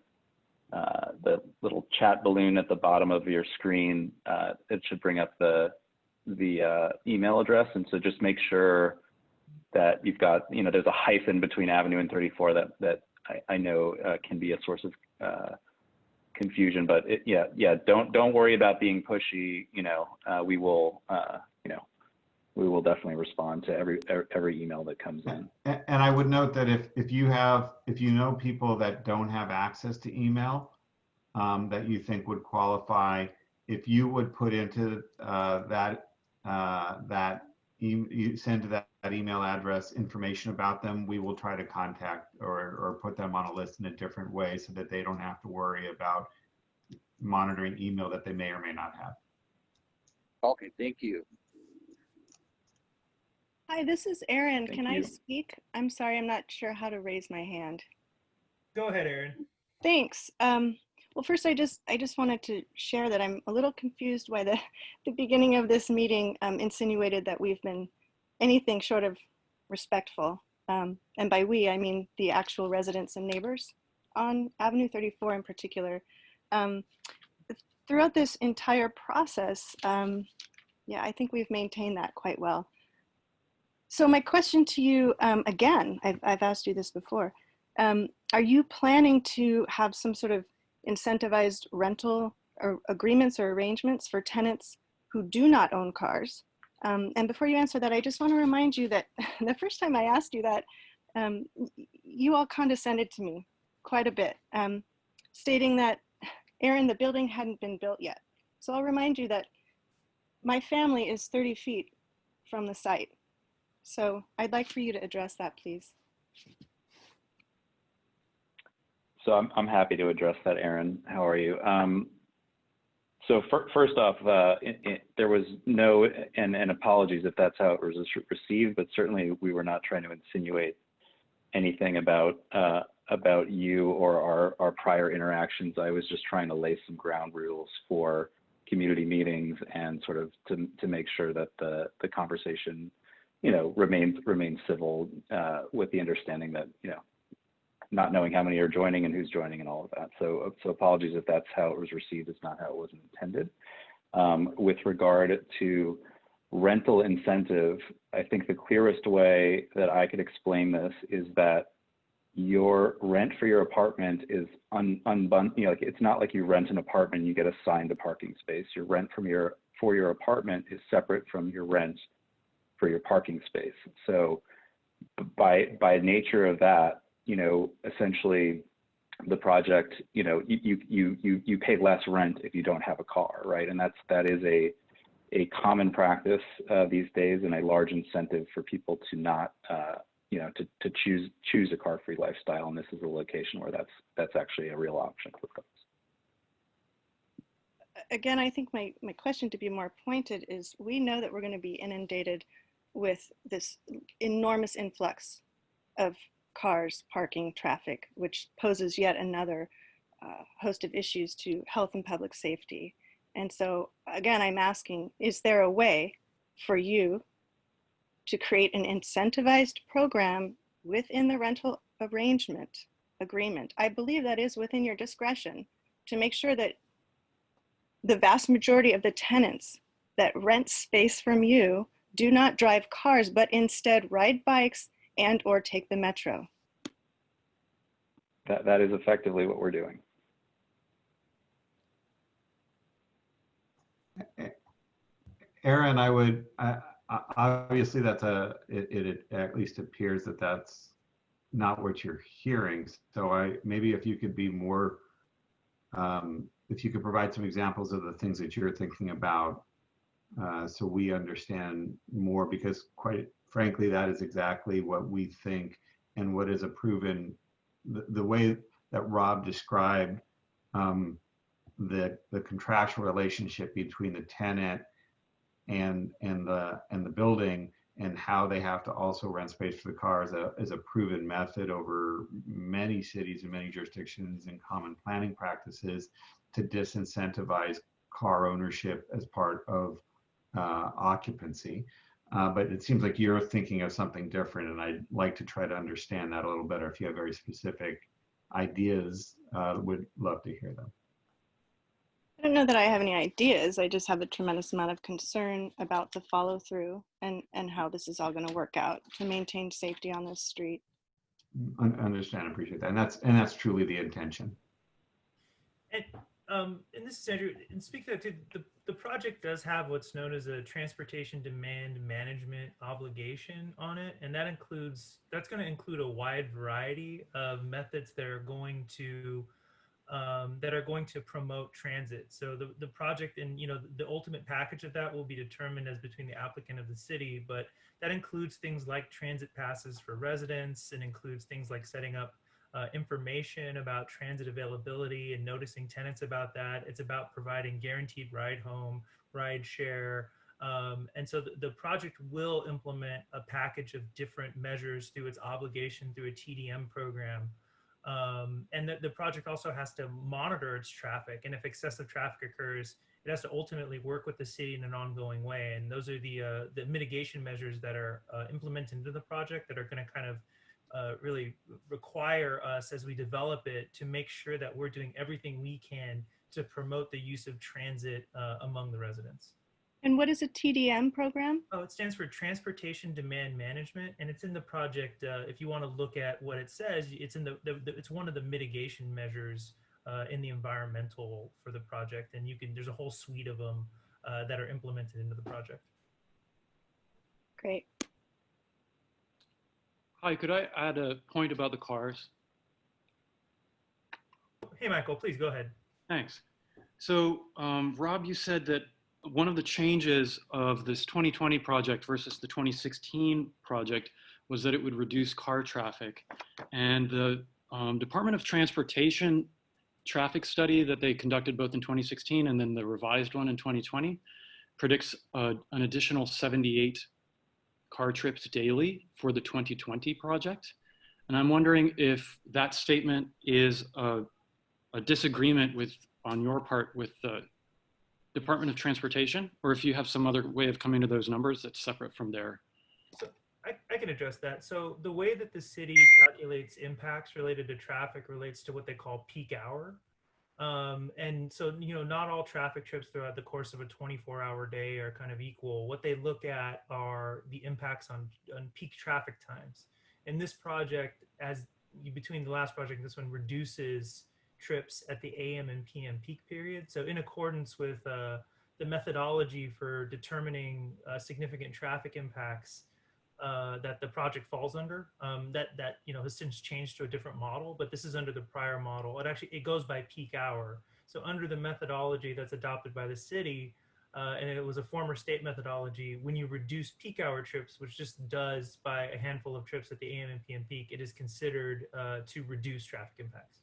little chat balloon at the bottom of your screen, it should bring up the email address. And so just make sure that you've got, there's a hyphen between Avenue and 34 that I know can be a source of confusion. But don't worry about being pushy. We will definitely respond to every email that comes in. And I would note that if you know people that don't have access to email that you think would qualify, if you would put into you send to that email address information about them, we will try to contact or put them on a list in a different way so that they don't have to worry about monitoring email that they may or may not have. Okay, thank you. Hi, this is Erin. Thank Can I you. speak? I'm sorry, I'm not sure how to raise my hand. Go ahead, Erin. Thanks. Well, first, I just wanted to share that I'm a little confused why the beginning of this meeting insinuated that we've been anything short of respectful. And by we, I mean the actual residents and neighbors on Avenue 34 in particular. Throughout this entire process, yeah, I think we've maintained that quite well. So my question to you, again, I've asked you this before, are you planning to have some sort of incentivized rental or agreements or arrangements for tenants who do not own cars? And before you answer that, I just want to remind you that the first time I asked you that, you all condescended to me quite a bit, stating that, Erin, the building hadn't been built yet. So I'll remind you that my family is 30 feet from the site. So I'd like for you to address that, please. So I'm happy to address that, Erin. How are you? So first off, there was no, and apologies if that's how it was received, but certainly we were not trying to insinuate anything about you or our prior interactions. I was just trying to lay some ground rules for community meetings and sort of to make sure that the conversation remains civil with the understanding that, not knowing how many are joining and who's joining and all of that. So apologies if that's how it was received. It's not how it was intended. With regard to rental incentive, I think the clearest way that I could explain this is that your rent for your apartment is like it's not like you rent an apartment and you get assigned a parking space. Your rent for your apartment is separate from your rent for your parking space. So by nature of that, essentially the project, you pay less rent if you don't have a car, right? And that is a common practice these days, and a large incentive for people to not, to choose a car-free lifestyle. And this is a location where that's actually a real option for folks. Again, I think my question, to be more pointed, is we know that we're going to be inundated with this enormous influx of cars, parking, traffic, which poses yet another host of issues to health and public safety. And so again, I'm asking, is there a way for you to create an incentivized program within the rental arrangement agreement? I believe that is within your discretion to make sure that the vast majority of the tenants that rent space from you do not drive cars, but instead ride bikes and or take the metro. That is effectively what we're doing. Aaron, obviously that's it at least appears that that's not what you're hearing. So maybe if you could be more, if you could provide some examples of the things that you're thinking about, so we understand more, because quite frankly, that is exactly what we think and what is a proven, the way that Rob described the contractual relationship between the tenant and the building, and how they have to also rent space for the car is a proven method over many cities and many jurisdictions and common planning practices to disincentivize car ownership as part of occupancy. But it seems like you're thinking of something different, and I'd like to try to understand that a little better. If you have very specific ideas, would love to hear them. I don't know that I have any ideas. I just have a tremendous amount of concern about the follow through and how this is all going to work out to maintain safety on this street. Understand, appreciate that, and that's truly the intention. And this is Andrew. And speaking of that, the project does have what's known as a transportation demand management obligation on it, and that's going to include a wide variety of methods that are going to promote transit. So the project and the ultimate package of that will be determined as between the applicant of the city, but that includes things like transit passes for residents, and includes things like setting up information about transit availability and noticing tenants about that. It's about providing guaranteed ride home, ride share. And so the project will implement a package of different measures through its obligation through a TDM program. And the project also has to monitor its traffic. And if excessive traffic occurs, it has to ultimately work with the city in an ongoing way. And those are the mitigation measures that are implemented into the project that are going to kind of really require us, as we develop it, to make sure that we're doing everything we can to promote the use of transit among the residents. And what is a TDM program? Oh, it stands for Transportation Demand Management, and it's in the project. If you want to look at what it says, it's in it's one of the mitigation measures in the environmental for the project, and there's a whole suite of them that are implemented into the project. Great. Hi, could I add a point about the cars? Hey, Michael, please go ahead. Thanks. So, Rob, you said that one of the changes of this 2020 project versus the 2016 project was that it would reduce car traffic. And the Department of Transportation traffic study that they conducted both in 2016 and then the revised one in 2020 predicts an additional 78 car trips daily for the 2020 project. And I'm wondering if that statement is a disagreement on your part with the Department of Transportation, or if you have some other way of coming to those numbers that's separate from their I can address that. So the way that the city calculates impacts related to traffic relates to what they call peak hour. And so, not all traffic trips throughout the course of a 24-hour day are kind of equal. What they look at are the impacts on peak traffic times. And this project, between the last project and this one, reduces trips at the AM and PM peak period. So in accordance with the methodology for determining significant traffic impacts that the project falls under, that has since changed to a different model, but this is under the prior model. It goes by peak hour. So under the methodology that's adopted by the city, and it was a former state methodology, when you reduce peak hour trips, which just does by a handful of trips at the AM and PM peak, it is considered to reduce traffic impacts.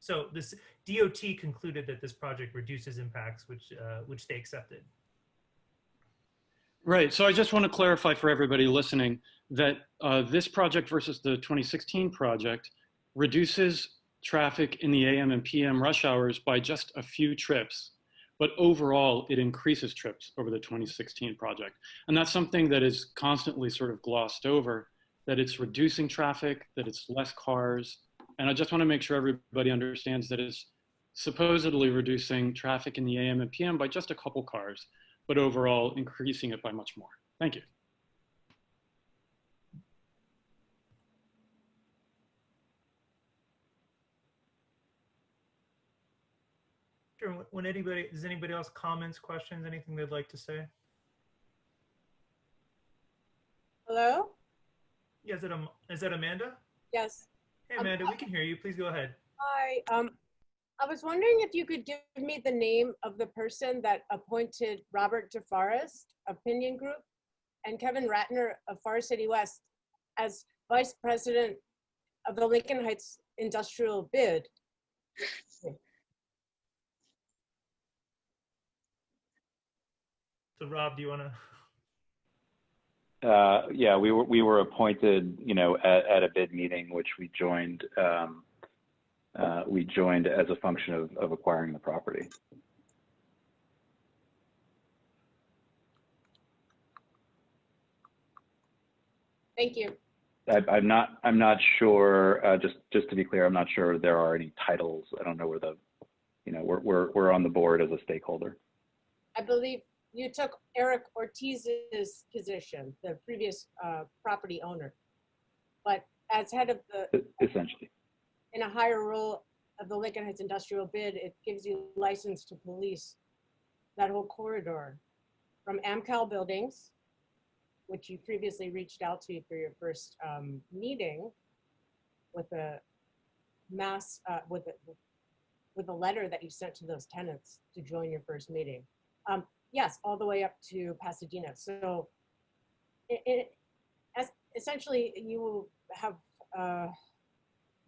So this DOT concluded that this project reduces impacts, which they accepted. Right. So I just want to clarify for everybody listening that this project versus the 2016 project reduces traffic in the AM and PM rush hours by just a few trips, but overall it increases trips over the 2016 project. And that's something that is constantly sort of glossed over, that it's reducing traffic, that it's less cars. And I just want to make sure everybody understands that it's supposedly reducing traffic in the AM and PM by just a couple cars, but overall increasing it by much more. Thank you. Sure. Does anybody else comments, questions, anything they'd like to say? Hello? Yeah, is that Amanda? Yes. Hey, Amanda, we can hear you. Please go ahead. Hi. I was wondering if you could give me the name of the person that appointed Robert DeForest, Opinion Group, and Kevin Ratner of Forest City West as Vice President of the Lincoln Heights Industrial Bid. So Rob, do you want to? Yeah, we were appointed, at a bid meeting, which we joined. We joined as a function of acquiring the property. Thank you. I'm not sure. Just to be clear, I'm not sure there are any titles. I don't know where we're on the board as a stakeholder. I believe you took Eric Ortiz's position, the previous property owner, but as head of the essentially. In a higher role of the Lincoln Heights Industrial Bid, it gives you license to police that whole corridor from AmCal buildings, which you previously reached out to for your first meeting with a with a letter that you sent to those tenants to join your first meeting. Yes, all the way up to Pasadena. So essentially you will have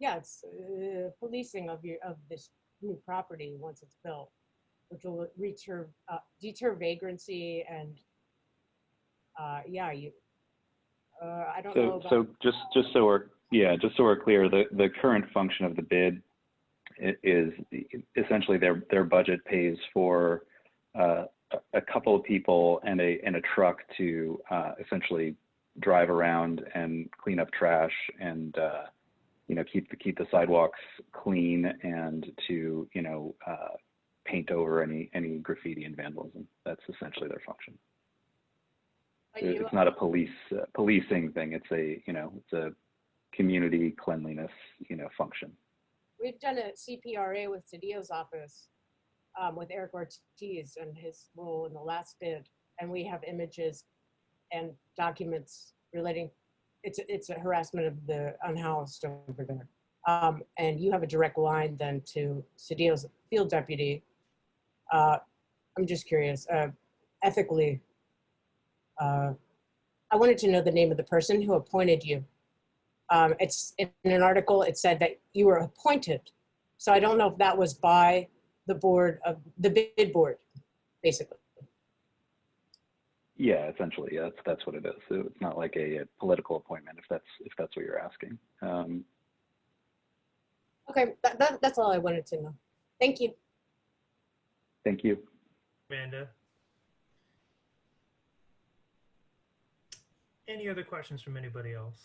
it's policing of this new property once it's built, which will deter vagrancy and I don't know about. So just so we're clear, the current function of the bid is essentially their budget pays for a couple of people and a truck to essentially drive around and clean up trash and keep the sidewalks clean and to paint over any graffiti and vandalism. That's essentially their function. It's not a policing thing. It's a community cleanliness function. We've done a CPRA with Cedillo's office with Eric Ortiz and his role in the last bid, and we have images and documents relating. It's a harassment of the unhoused over there. And you have a direct line then to Cedillo's field deputy. I'm just curious, ethically, I wanted to know the name of the person who appointed you. It's in an article, it said that you were appointed. So I don't know if that was by the board of the bid board, basically. Yeah, essentially, yeah, that's what it is. So it's not like a political appointment, if that's what you're asking. Okay, that's all I wanted to know. Thank you. Thank you, Amanda. Any other questions from anybody else?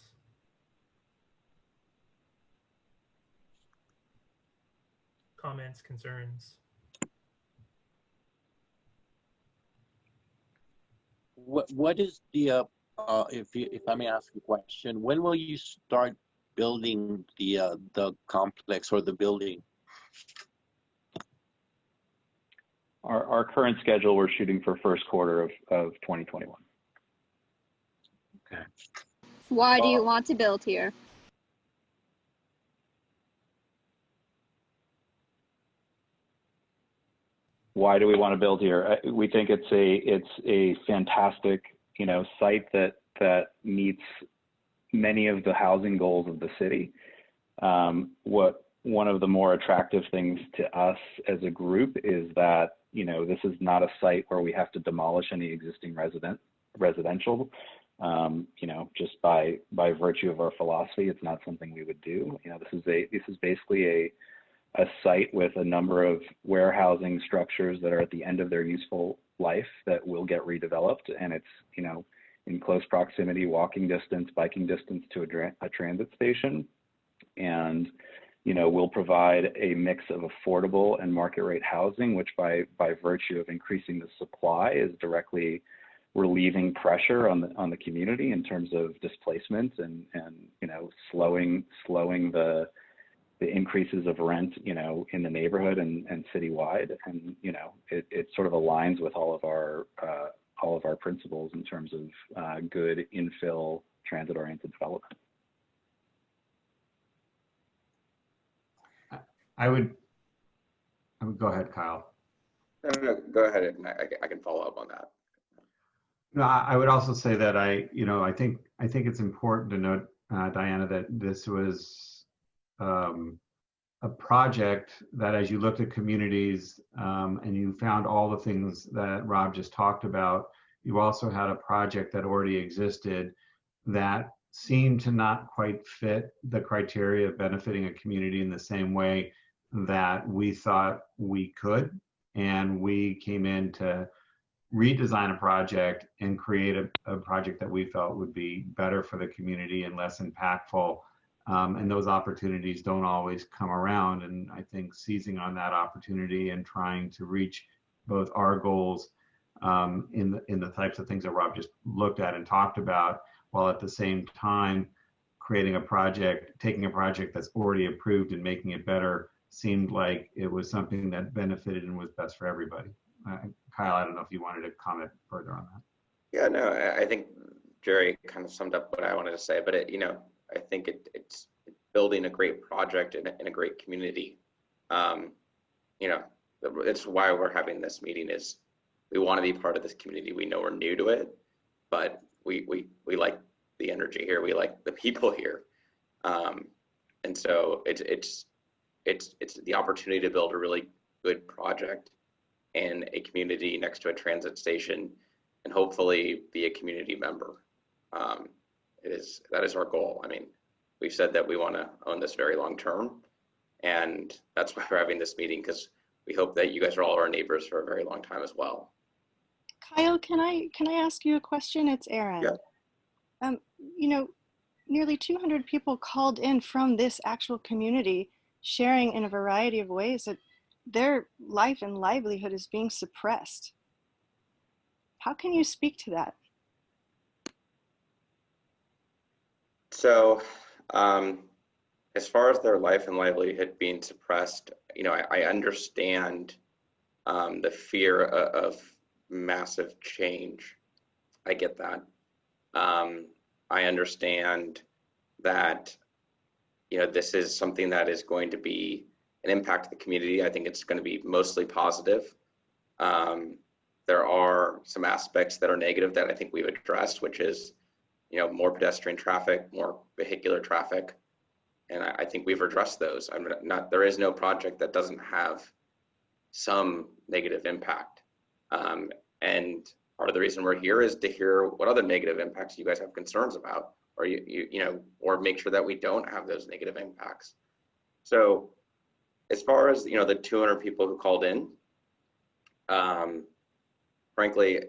Comments, concerns? What is the if I may ask a question, when will you start building the complex or the building? Our current schedule, we're shooting for first quarter of 2021. Okay. Why do you want to build here? Why do we want to build here? We think it's a fantastic, site that meets many of the housing goals of the city. One of the more attractive things to us as a group is that, this is not a site where we have to demolish any existing residential. Just by virtue of our philosophy, it's not something we would do. This is basically a site with a number of warehousing structures that are at the end of their useful life that will get redeveloped, and it's in close proximity, walking distance, biking distance to a transit station, and will provide a mix of affordable and market rate housing, which by virtue of increasing the supply is directly relieving pressure on the community in terms of displacement and slowing the increases of rent in the neighborhood and citywide, and it sort of aligns with all of our principles in terms of good infill transit oriented development. I would go ahead, Kyle. No, go ahead, and I can follow up on that. No, I would also say that I think it's important to note, Diana, that this was a project that, as you looked at communities and you found all the things that Rob just talked about, you also had a project that already existed that seemed to not quite fit the criteria of benefiting a community in the same way that we thought we could. And we came in to redesign a project and create a project that we felt would be better for the community and less impactful. And those opportunities don't always come around. And I think seizing on that opportunity and trying to reach both our goals in the types of things that Rob just looked at and talked about, while at the same time creating a project, taking a project that's already approved and making it better, seemed like it was something that benefited and was best for everybody. Kyle, I don't know if you wanted to comment further on that. Yeah, no, I think Jerry kind of summed up what I wanted to say, but I think it's building a great project in a great community. It's why we're having this meeting. Is we want to be part of this community. We know we're new to it, but we like the energy here. We like the people here, and so it's the opportunity to build a really good project in a community next to a transit station, and hopefully be a community member. That is our goal. I mean, we've said that we want to own this very long term, and that's why we're having this meeting, because we hope that you guys are all our neighbors for a very long time as well. Kyle, can I ask you a question? It's Erin. Yeah. Nearly 200 people called in from this actual community, sharing in a variety of ways that their life and livelihood is being suppressed. How can you speak to that? So, as far as their life and livelihood being suppressed, I understand the fear of massive change. I get that. I understand that, this is something that is going to be an impact to the community. I think it's going to be mostly positive. There are some aspects that are negative that I think we've addressed, which is, more pedestrian traffic, more vehicular traffic. And I think we've addressed those. There is no project that doesn't have some negative impact. And part of the reason we're here is to hear what other negative impacts you guys have concerns about, or or make sure that we don't have those negative impacts. So as far as, the 200 people who called in, frankly,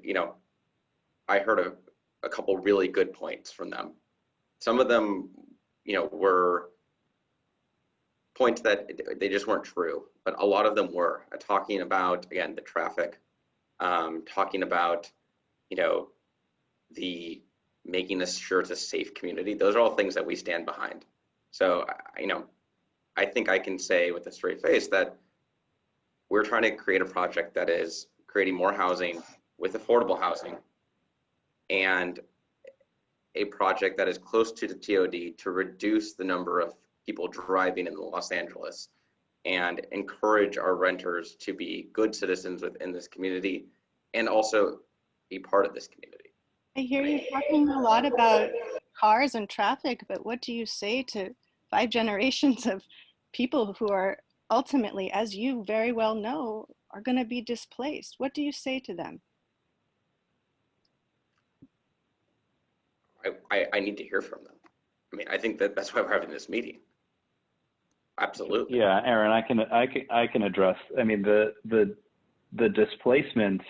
I heard a couple really good points from them. Some of them, were points that they just weren't true, but a lot of them were talking about, again, the traffic, talking about, the making sure it's a safe community. Those are all things that we stand behind. So, I think I can say with a straight face that we're trying to create a project that is creating more housing with affordable housing, and a project that is close to the TOD to reduce the number of people driving in Los Angeles and encourage our renters to be good citizens within this community and also be part of this community. I hear you talking a lot about cars and traffic, but what do you say to 5 generations of people who are ultimately, as you very well know, are going to be displaced? What do you say to them? I need to hear from them. I mean, I think that's why we're having this meeting. Absolutely. Yeah, Aaron, I can address. I mean, the displacement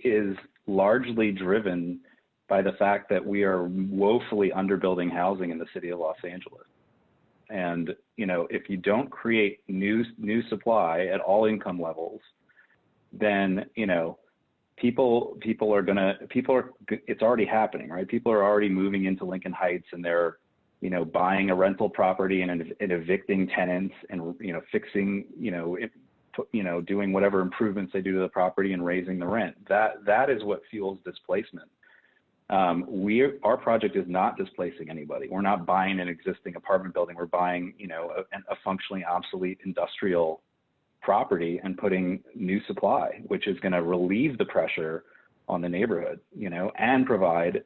is largely driven by the fact that we are woefully underbuilding housing in the city of Los Angeles. And if you don't create new supply at all income levels, then it's already happening, right? People are already moving into Lincoln Heights, and they're buying a rental property and evicting tenants, and fixing doing whatever improvements they do to the property and raising the rent. That is what fuels displacement. Our project is not displacing anybody. We're not buying an existing apartment building. We're buying a functionally obsolete industrial property and putting new supply, which is going to relieve the pressure on the neighborhood, and provide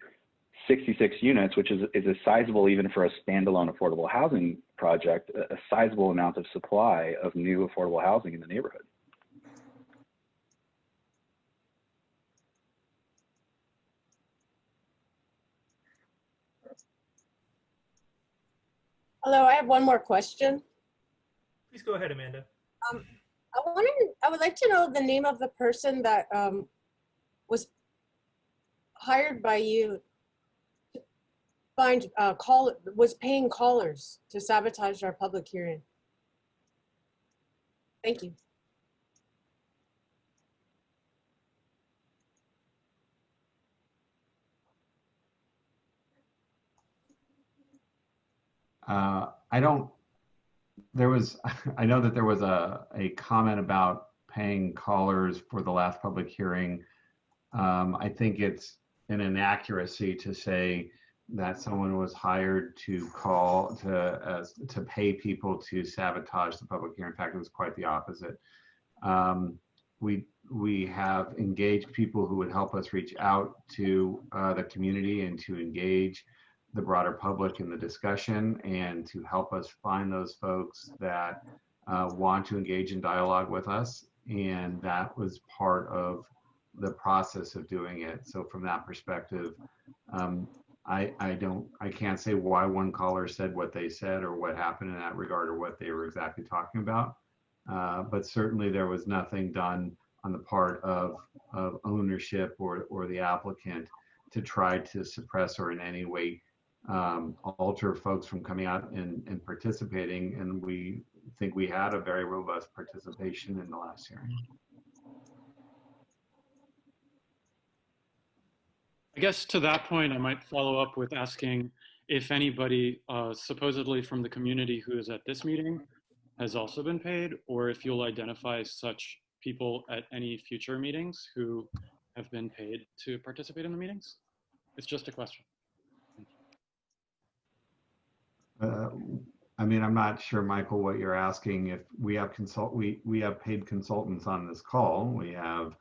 66 units, which is a sizable, even for a standalone affordable housing project, a sizable amount of supply of new affordable housing in the neighborhood. Hello, I have one more question. Please go ahead, Amanda. I would like to know the name of the person that was hired by you to find was paying callers to sabotage our public hearing. Thank you. I know that there was a comment about paying callers for the last public hearing. I think it's an inaccuracy to say that someone was hired to to pay people to sabotage the public hearing. In fact, it was quite the opposite. We have engaged people who would help us reach out to the community and to engage the broader public in the discussion, and to help us find those folks that want to engage in dialogue with us. And that was part of the process of doing it. So from that perspective, I can't say why one caller said what they said or what happened in that regard or what they were exactly talking about. But certainly there was nothing done on the part of ownership or the applicant to try to suppress or in any way alter folks from coming out and participating. And we think we had a very robust participation in the last hearing. I guess to that point, I might follow up with asking if anybody supposedly from the community who is at this meeting has also been paid, or if you'll identify such people at any future meetings who have been paid to participate in the meetings. It's just a question. I mean, I'm not sure, Michael, what you're asking. If we have we have paid consultants on this call. We have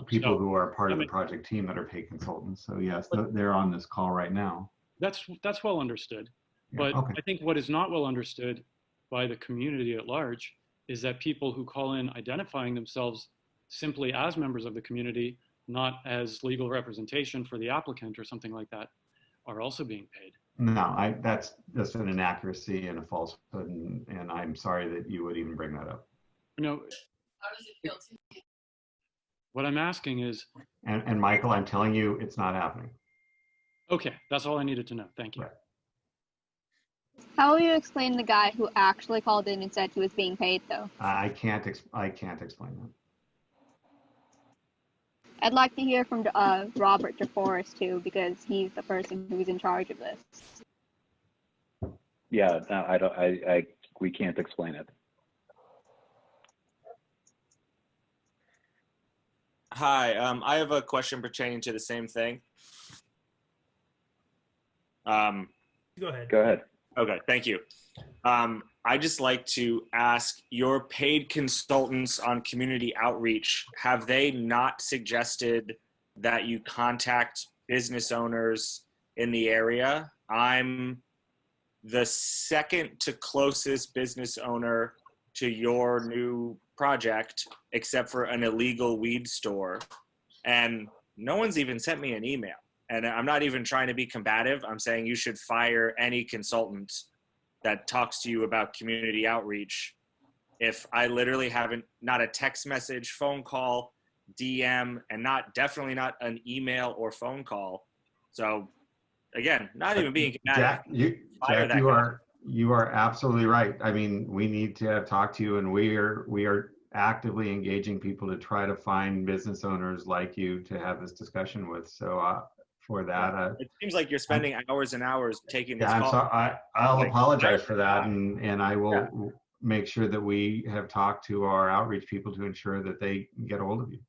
people who are part of the project team that are paid consultants. So yes, they're on this call right now. That's well understood. But I think what is not well understood by the community at large is that people who call in identifying themselves simply as members of the community, not as legal representation for the applicant or something like that, are also being paid. No, that's just an inaccuracy and a falsehood, and I'm sorry that you would even bring that up. No. How does it feel to you? What I'm asking is... And Michael, I'm telling you, it's not happening. Okay, that's all I needed to know. Thank you. How will you explain the guy who actually called in and said he was being paid, though? I can't explain that. I'd like to hear from Robert DeForest too, because he's the person who's in charge of this. Yeah, no, we can't explain it. Hi, I have a question pertaining to the same thing. Go ahead. Go ahead. Okay, thank you. I just like to ask, your paid consultants on community outreach, have they not suggested that you contact business owners in the area? I'm the second to closest business owner to your new project, except for an illegal weed store. And no one's even sent me an email. And I'm not even trying to be combative. I'm saying you should fire any consultant that talks to you about community outreach. If I literally haven't, not a text message, phone call, DM, and definitely not an email or phone call. So again, not even being combative. Jack, you are absolutely right. I mean, we need to talk to you, and we are actively engaging people to try to find business owners like you to have this discussion with. So for that, it seems like you're spending hours and hours taking this yeah, call. I'll apologize for that, and I will make sure that we have talked to our outreach people to ensure that they get a hold of you.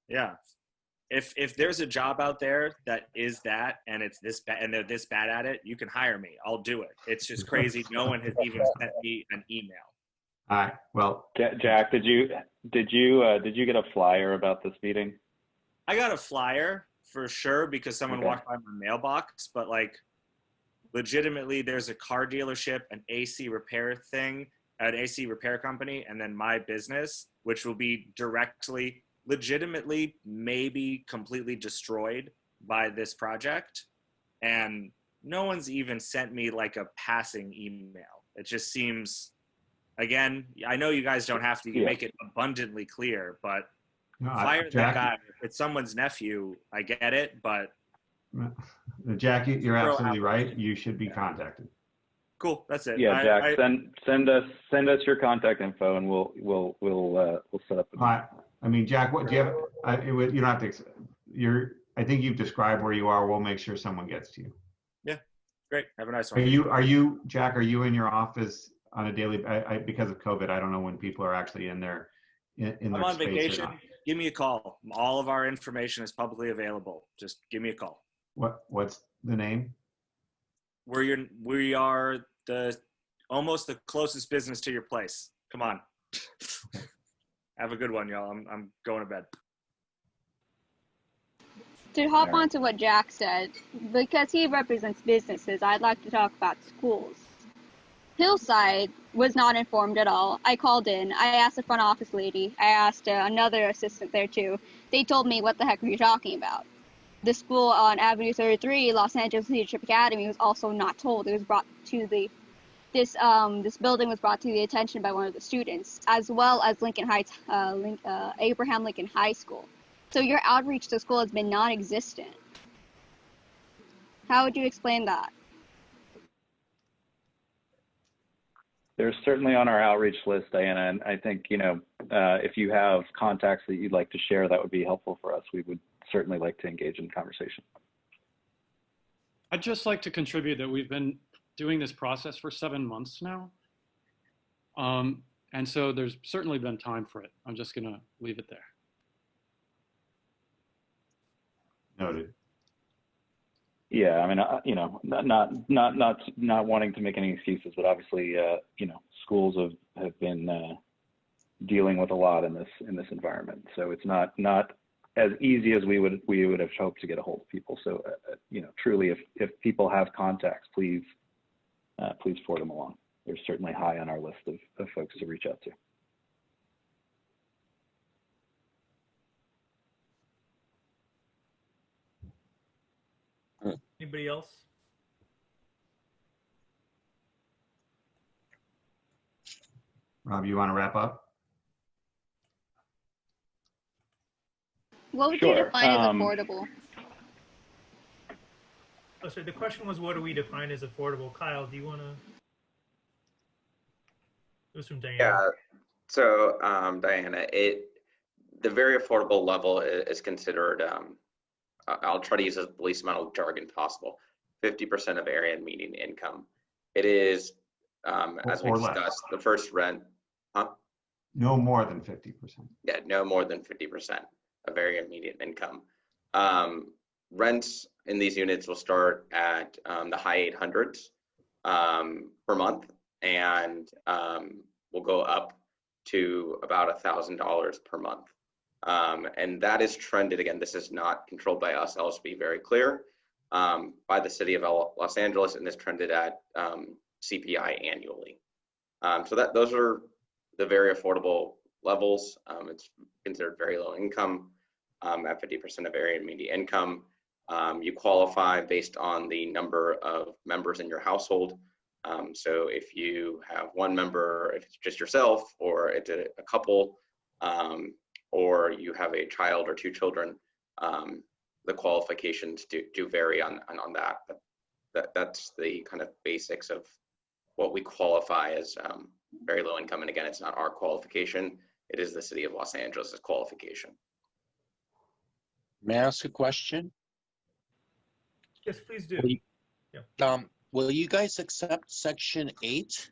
Yeah. If there's a job out there that is that, and it's this bad, and they're this bad at it, you can hire me. I'll do it. It's just crazy. No one has even sent me an email. All right. Well, Jack, did you get a flyer about this meeting? I got a flyer for sure because someone walked by my mailbox, but like legitimately there's a car dealership, an AC repair thing, an AC repair company, and then my business, which will be directly, legitimately, maybe completely destroyed by this project. And no one's even sent me like a passing email. It just seems, again, I know you guys don't have to make it abundantly clear, but fire that guy. If it's someone's nephew, I get it, but Jackie, you're absolutely right. You should be contacted. Cool, that's it. Yeah, Jack, send us your contact info, and we'll set up. I mean, Jack, what do you have? You don't have to. I think you've described where you are. We'll make sure someone gets to you. Yeah, great. Have a nice one. Are you, Jack? Are you in your office on a daily? Because of COVID, I don't know when people are actually in their I'm on vacation. Give me a call. All of our information is publicly available. Just give me a call. What's the name? We are almost the closest business to your place. Come on. Have a good one, y'all. I'm going to bed. To hop on to what Jack said, because he represents businesses, I'd like to talk about schools. Hillside was not informed at all. I called in. I asked the front office lady. I asked another assistant there too. They told me, what the heck are you talking about? The school on Avenue 33, Los Angeles Leadership Academy, was also not told. It was brought to this building was brought to the attention by one of the students, as well as Lincoln Heights, Abraham Lincoln High School. So your outreach to school has been non-existent. How would you explain that? They're certainly on our outreach list, Diana, and I think, if you have contacts that you'd like to share, that would be helpful for us. We would certainly like to engage in conversation. I'd just like to contribute that we've been doing this process for 7 months now. And so there's certainly been time for it. I'm just gonna leave it there. Noted. Yeah, I mean, not wanting to make any excuses, but obviously, schools have been dealing with a lot in this environment. So it's not as easy as we would have hoped to get a hold of people. So, truly, if people have contacts, please forward them along. They're certainly high on our list of folks to reach out to. Anybody else? Rob, you want to wrap up? What would you define as affordable? Oh, so the question was, what do we define as affordable? Kyle, do you want to? It was from Diana. Yeah. So Diana, the very affordable level is considered. I'll try to use the least amount of jargon possible. 50% of area and median income. It is, as we discussed, the first rent. Huh? No more than 50%. Yeah, no more than 50% of area and median income. Rents in these units will start at the high 800s per month, and will go up to about $1,000 per month. And that is trended, again, this is not controlled by us, I'll just be very clear, by the city of Los Angeles, and is trended at CPI annually. So those are the very affordable levels. It's considered very low income at 50% of area and median income. You qualify based on the number of members in your household. So if you have one member, if it's just yourself, or it's a couple, or you have a child or two children, the qualifications do vary on that. But that's the kind of basics of what we qualify as very low income. And again, it's not our qualification. It is the city of Los Angeles' qualification. May I ask a question? Yes, please do. Will you guys accept Section 8?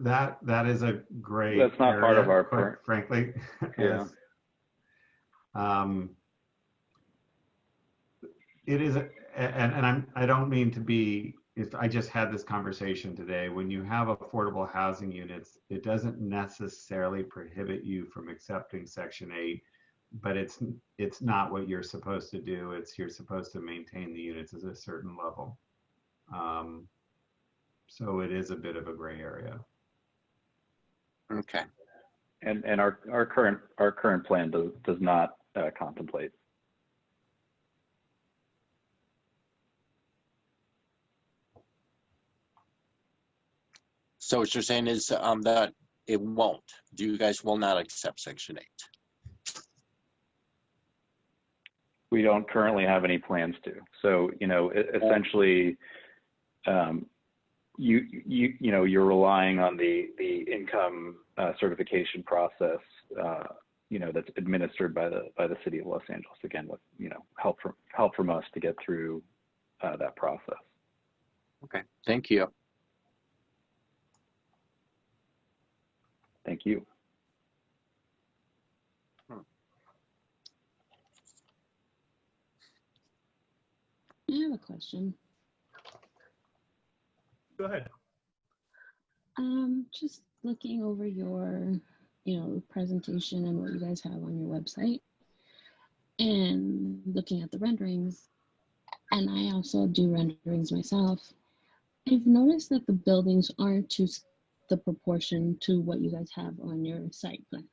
That is a great. That's not part of our current. Frankly. Yeah. It is, and I don't mean to be. I just had this conversation today. When you have affordable housing units, it doesn't necessarily prohibit you from accepting Section 8, but it's not what you're supposed to do. You're supposed to maintain the units at a certain level. So it is a bit of a gray area. Okay. And our current plan does not contemplate. So what you're saying is that it won't. You guys will not accept Section 8. We don't currently have any plans to. So, essentially, you're relying on the income certification process, that's administered by the city of Los Angeles. Again, with help from us to get through that process. Okay. Thank you. Thank you. I have a question. Go ahead. Just looking over your, presentation and what you guys have on your website, and looking at the renderings, and I also do renderings myself. I've noticed that the buildings aren't to the proportion to what you guys have on your site plan.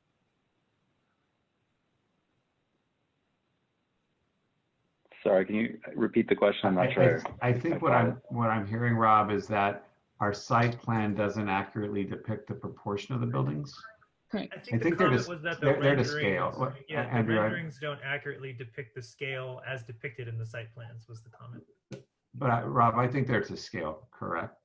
Sorry, can you repeat the question? I'm not sure. I think what I'm hearing, Rob, is that our site plan doesn't accurately depict the proportion of the buildings. Correct. I think the comment was that they're to scale. Yeah, the renderings don't accurately depict the scale as depicted in the site plans, was the comment. But Rob, I think they're to scale, correct?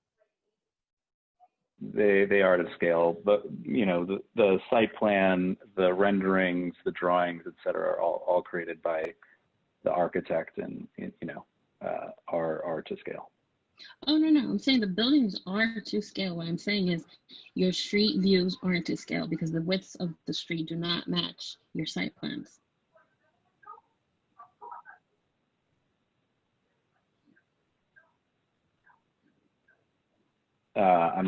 They are to scale, but the site plan, the renderings, the drawings, et cetera, are all created by the architect, and are to scale. Oh, no, I'm saying the buildings are to scale. What I'm saying is your street views aren't to scale because the widths of the street do not match your site plans. I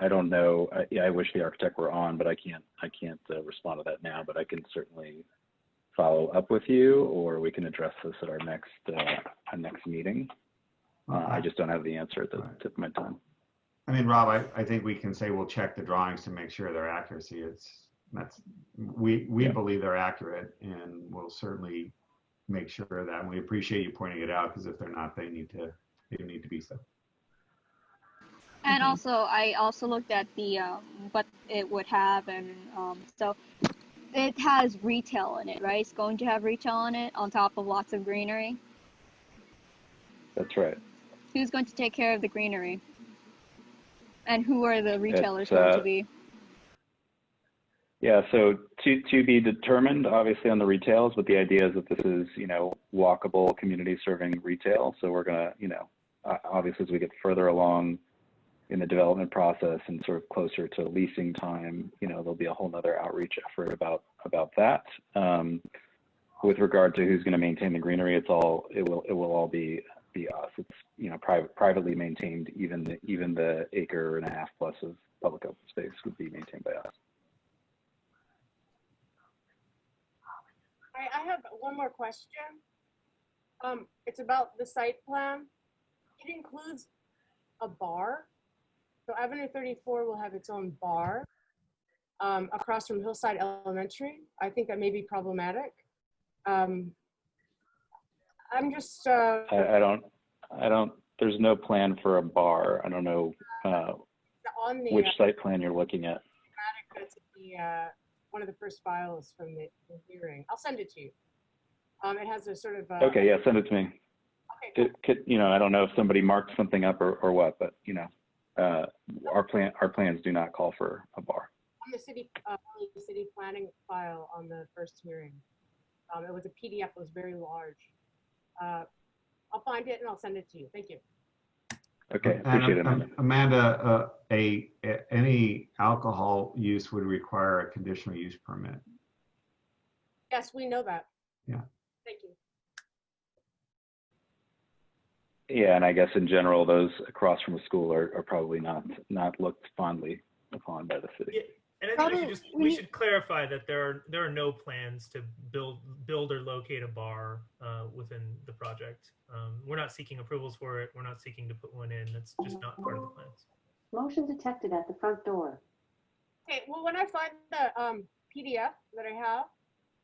don't know. I wish the architect were on, but I can't respond to that now, but I can certainly follow up with you, or we can address this at our next meeting. I just don't have the answer at the tip of my tongue. I mean, Rob, I think we can say we'll check the drawings to make sure their accuracy. We believe they're accurate, and we'll certainly make sure of that. And we appreciate you pointing it out, because if they're not, they need to be so. And also, I also looked at the what it would have, and so it has retail in it, right? It's going to have retail in it on top of lots of greenery. That's right. Who's going to take care of the greenery? And who are the retailers It's, going to be? Yeah, so to be determined, obviously, on the retails, but the idea is that this is, you know, walkable community serving retail. So we're gonna, you know, obviously as we get further along in the development process and sort of closer to leasing time, you know, there'll be a whole nother outreach effort about that. With regard to who's going to maintain the greenery, it will all be us. It's, you know, privately maintained. Even the acre and a half plus of public open space would be maintained by us. I have one more question. It's about the site plan. It includes a bar. So Avenue 34 will have its own bar across from Hillside Elementary. I think that may be problematic. I'm just. I don't. There's no plan for a bar. I don't know which site plan you're looking at. That's one of the first files from the hearing. I'll send it to you. It has a sort of. Okay, yeah, send it to me. Okay. You know, I don't know if somebody marked something up or what, but you know, our plans do not call for a bar. On the city planning file on the first hearing, it was a PDF. It was very large. I'll find it and I'll send it to you. Thank you. Okay, appreciate it, Amanda. Amanda, any alcohol use would require a conditional use permit. Yes, we know that. Yeah. Thank you. Yeah, and I guess in general, those across from a school are probably not looked fondly upon by the city. Yeah, and I think we should clarify that there are no plans to build or locate a bar within the project. We're not seeking approvals for it. We're not seeking to put one in. That's just not part of the plans. Motion detected at the front door. Okay, well, when I find the PDF that I have,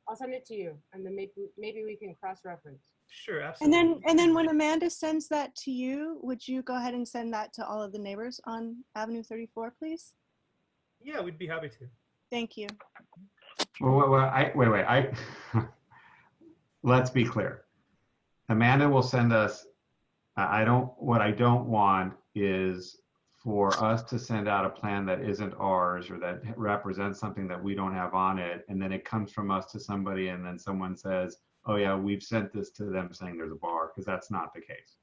I'll send it to you, and then maybe we can cross-reference. Sure, absolutely. And then when Amanda sends that to you, would you go ahead and send that to all of the neighbors on Avenue 34, please? Yeah, we'd be happy to. Thank you. Well, wait. Let's be clear. Amanda will send us. What I don't want is for us to send out a plan that isn't ours or that represents something that we don't have on it, and then it comes from us to somebody, and then someone says, "Oh yeah, we've sent this to them saying there's a bar," because that's not the case.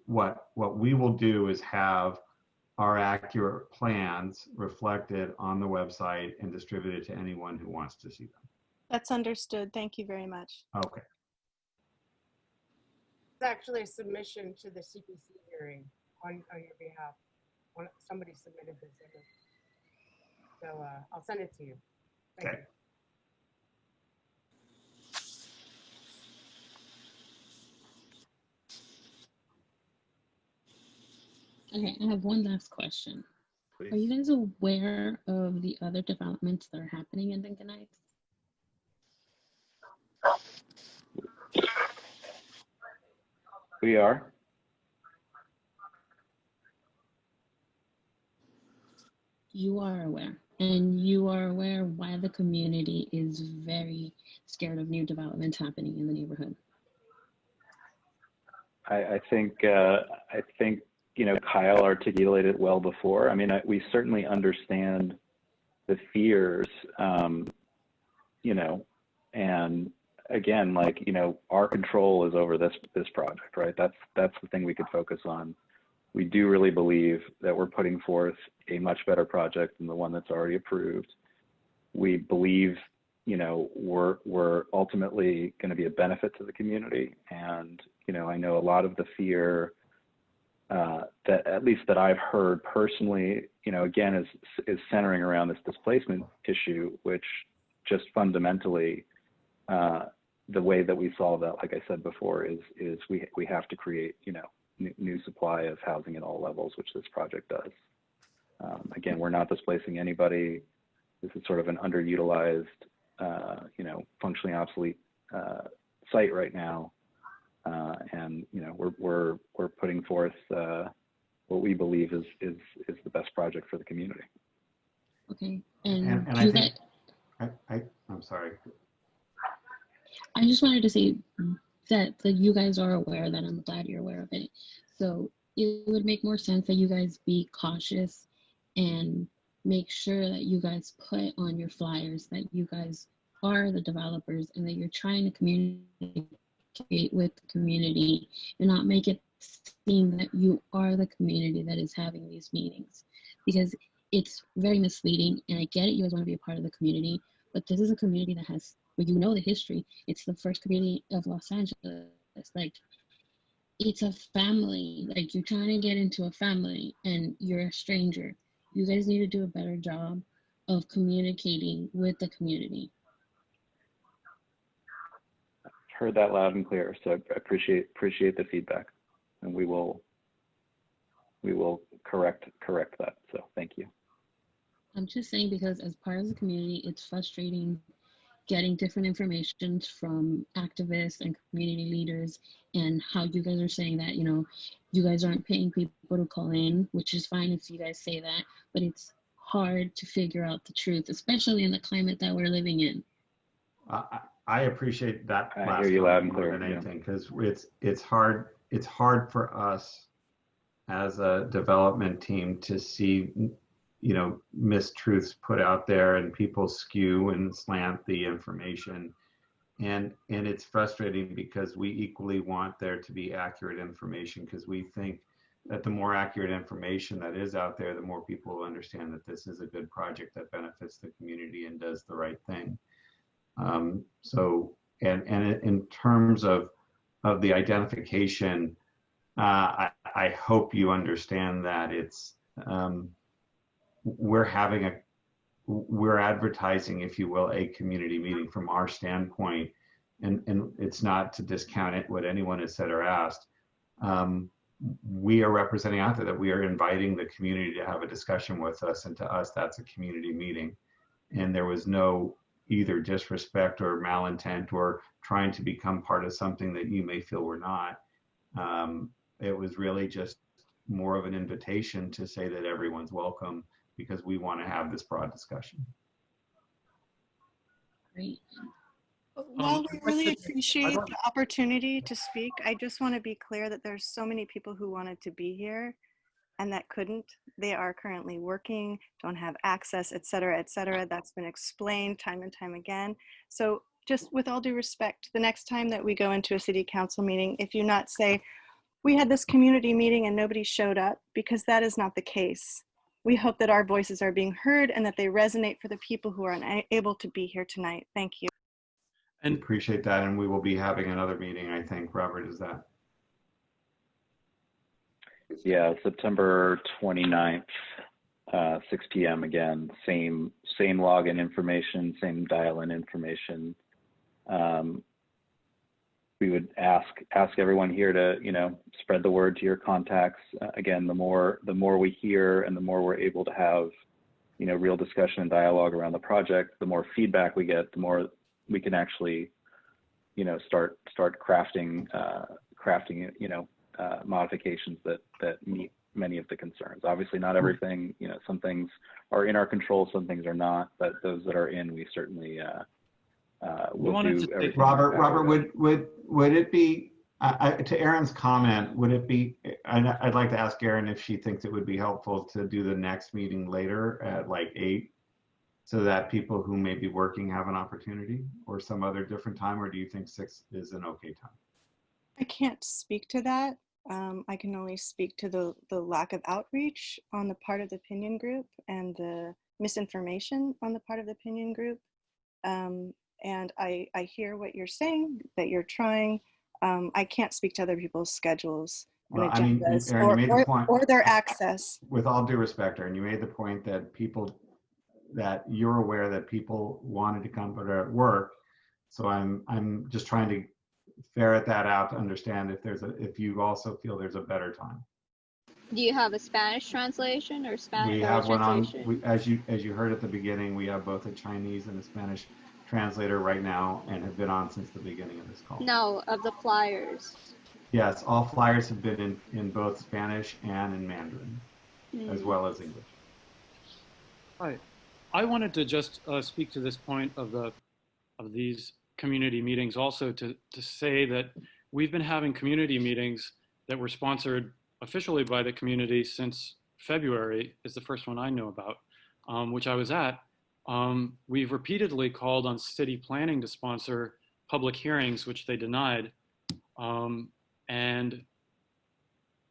What we will do is have our accurate plans reflected on the website and distributed to anyone who wants to see them. That's understood. Thank you very much. Okay. It's actually a submission to the CPC hearing on your behalf. Somebody submitted this image. So I'll send it to you. Thank you. Okay, I have one last question. Please. Are you guys aware of the other developments that are happening in Lincoln Heights? We are. You are aware, and you are aware why the community is very scared of new developments happening in the neighborhood. I think you know, Kyle articulated it well before. I mean, we certainly understand the fears, you know, and again, like, you know, our control is over this project, right? That's the thing we could focus on. We do really believe that we're putting forth a much better project than the one that's already approved. We believe, you know, we're ultimately going to be a benefit to the community. And, you know, I know a lot of the fear that, at least that I've heard personally, you know, again, is centering around this displacement issue, which just fundamentally, the way that we solve that, like I said before, is we have to create, you know, new supply of housing at all levels, which this project does. Again, we're not displacing anybody. This is sort of an underutilized, you know, functionally obsolete site right now, and you know, we're putting forth what we believe is the best project for the community. Okay, And sorry. I just wanted to say that you guys are aware that I'm glad you're aware of it. So it would make more sense that you guys be cautious and make sure that you guys put on your flyers that you guys are the developers and that you're trying to communicate with the community and not make it seem that you are the community that is having these meetings, because it's very misleading. And I get it, you guys want to be a part of the community, but this is a community that has, well, you know the history. It's the first community of Los Angeles. Like, it's a family. Like, you're trying to get into a family and you're a stranger. You guys need to do a better job of communicating with the community. Heard that loud and clear. So I appreciate the feedback, and we will correct that. So thank you. I'm just saying, because as part of the community, it's frustrating getting different information from activists and community leaders, and how you guys are saying that, you know, you guys aren't paying people to call in, which is fine if you guys say that, but it's hard to figure out the truth, especially in the climate that we're living in. I appreciate that. I hear you loud and clear. More than anything, because it's hard for us as a development team to see, you know, mistruths put out there and people skew and slant the information, and it's frustrating because we equally want there to be accurate information, because we think that the more accurate information that is out there, the more people will understand that this is a good project that benefits the community and does the right thing. So in terms of the identification, I hope you understand that it's we're advertising, if you will, a community meeting from our standpoint, and it's not to discount it what anyone has said or asked. We are representing out there that we are inviting the community to have a discussion with us, and to us that's a community meeting, and there was no either disrespect or malintent or trying to become part of something that you may feel we're not. It was really just more of an invitation to say that everyone's welcome, because we want to have this broad discussion. Great. While we really appreciate the opportunity to speak, I just want to be clear that there's so many people who wanted to be here and that couldn't. They are currently working, don't have access, et cetera, et cetera. That's been explained time and time again. So just with all due respect, the next time that we go into a city council meeting, if you not say, we had this community meeting and nobody showed up, because that is not the case. We hope that our voices are being heard and that they resonate for the people who are unable to be here tonight. Thank you. And appreciate that, and we will be having another meeting, I think. Robert, is that? Yeah, September 29th, 6 p.m. again, same login information, same dial-in information. We would ask everyone here to, you know, spread the word to your contacts. Again, the more we hear and the more we're able to have, you know, real discussion and dialogue around the project, the more feedback we get, the more we can actually, you know, start crafting, you know, modifications that meet many of the concerns. Obviously not everything, you know, some things are in our control, some things are not, but those that are in, we certainly will do everything. Robert, would it be, to Erin's comment, would it be, I'd like to ask Erin if she thinks it would be helpful to do the next meeting later at like 8, so that people who may be working have an opportunity, or some other different time, or do you think 6 is an okay time? I can't speak to that. I can only speak to the lack of outreach on the part of the opinion group and the misinformation on the part of the opinion group. And I hear what you're saying, that you're trying. I can't speak to other people's schedules and agendas, Erin, you made the point, or their access. With all due respect, Erin, you made the point that that you're aware that people wanted to come but are at work. So I'm just trying to ferret that out to understand if you also feel there's a better time. Do you have a Spanish translation or Spanish? We have one on, as you heard at the beginning, we have both a Chinese and a Spanish translator right now, and have been on since the beginning of this call. No, of the flyers. Yes, all flyers have been in both Spanish and in Mandarin, as well as English. Hi, I wanted to just speak to this point of the of these community meetings also to say that we've been having community meetings that were sponsored officially by the community since February, is the first one I know about, which I was at. We've repeatedly called on city planning to sponsor public hearings, which they denied. And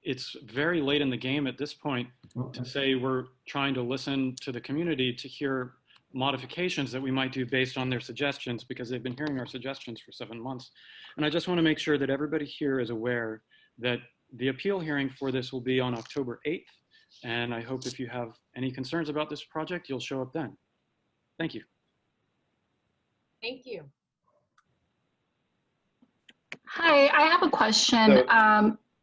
it's very late in the game at this point to say we're trying to listen to the community to hear modifications that we might do based on their suggestions, because they've been hearing our suggestions for 7 months. And I just want to make sure that everybody here is aware that the appeal hearing for this will be on October 8th. And I hope if you have any concerns about this project, you'll show up then. Thank you. Thank you. Hi, I have a question.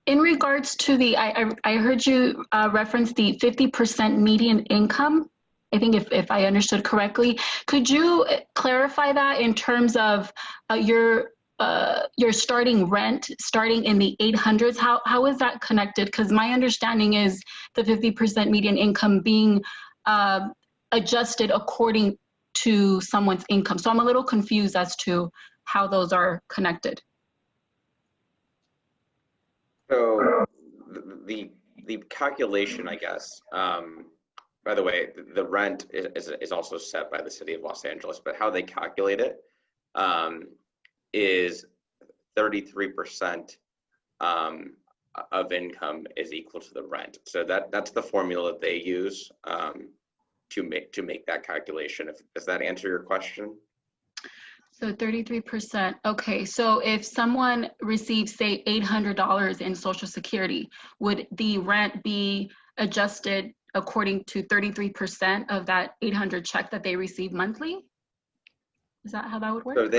In regards to the, I heard you reference the 50% median income. I think if I understood correctly, could you clarify that in terms of your starting rent starting in the 800s? How is that connected? Because my understanding is the 50% median income being adjusted according to someone's income. So I'm a little confused as to how those are connected. So the calculation, I guess, by the way, the rent is also set by the city of Los Angeles, but how they calculate it is 33% of income is equal to the rent. So that's the formula that they use to make that calculation. Does that answer your question? So 33%. Okay, so if someone receives, say, $800 in Social Security, would the rent be adjusted according to 33% of that 800 check that they receive monthly? Is that how that would work? So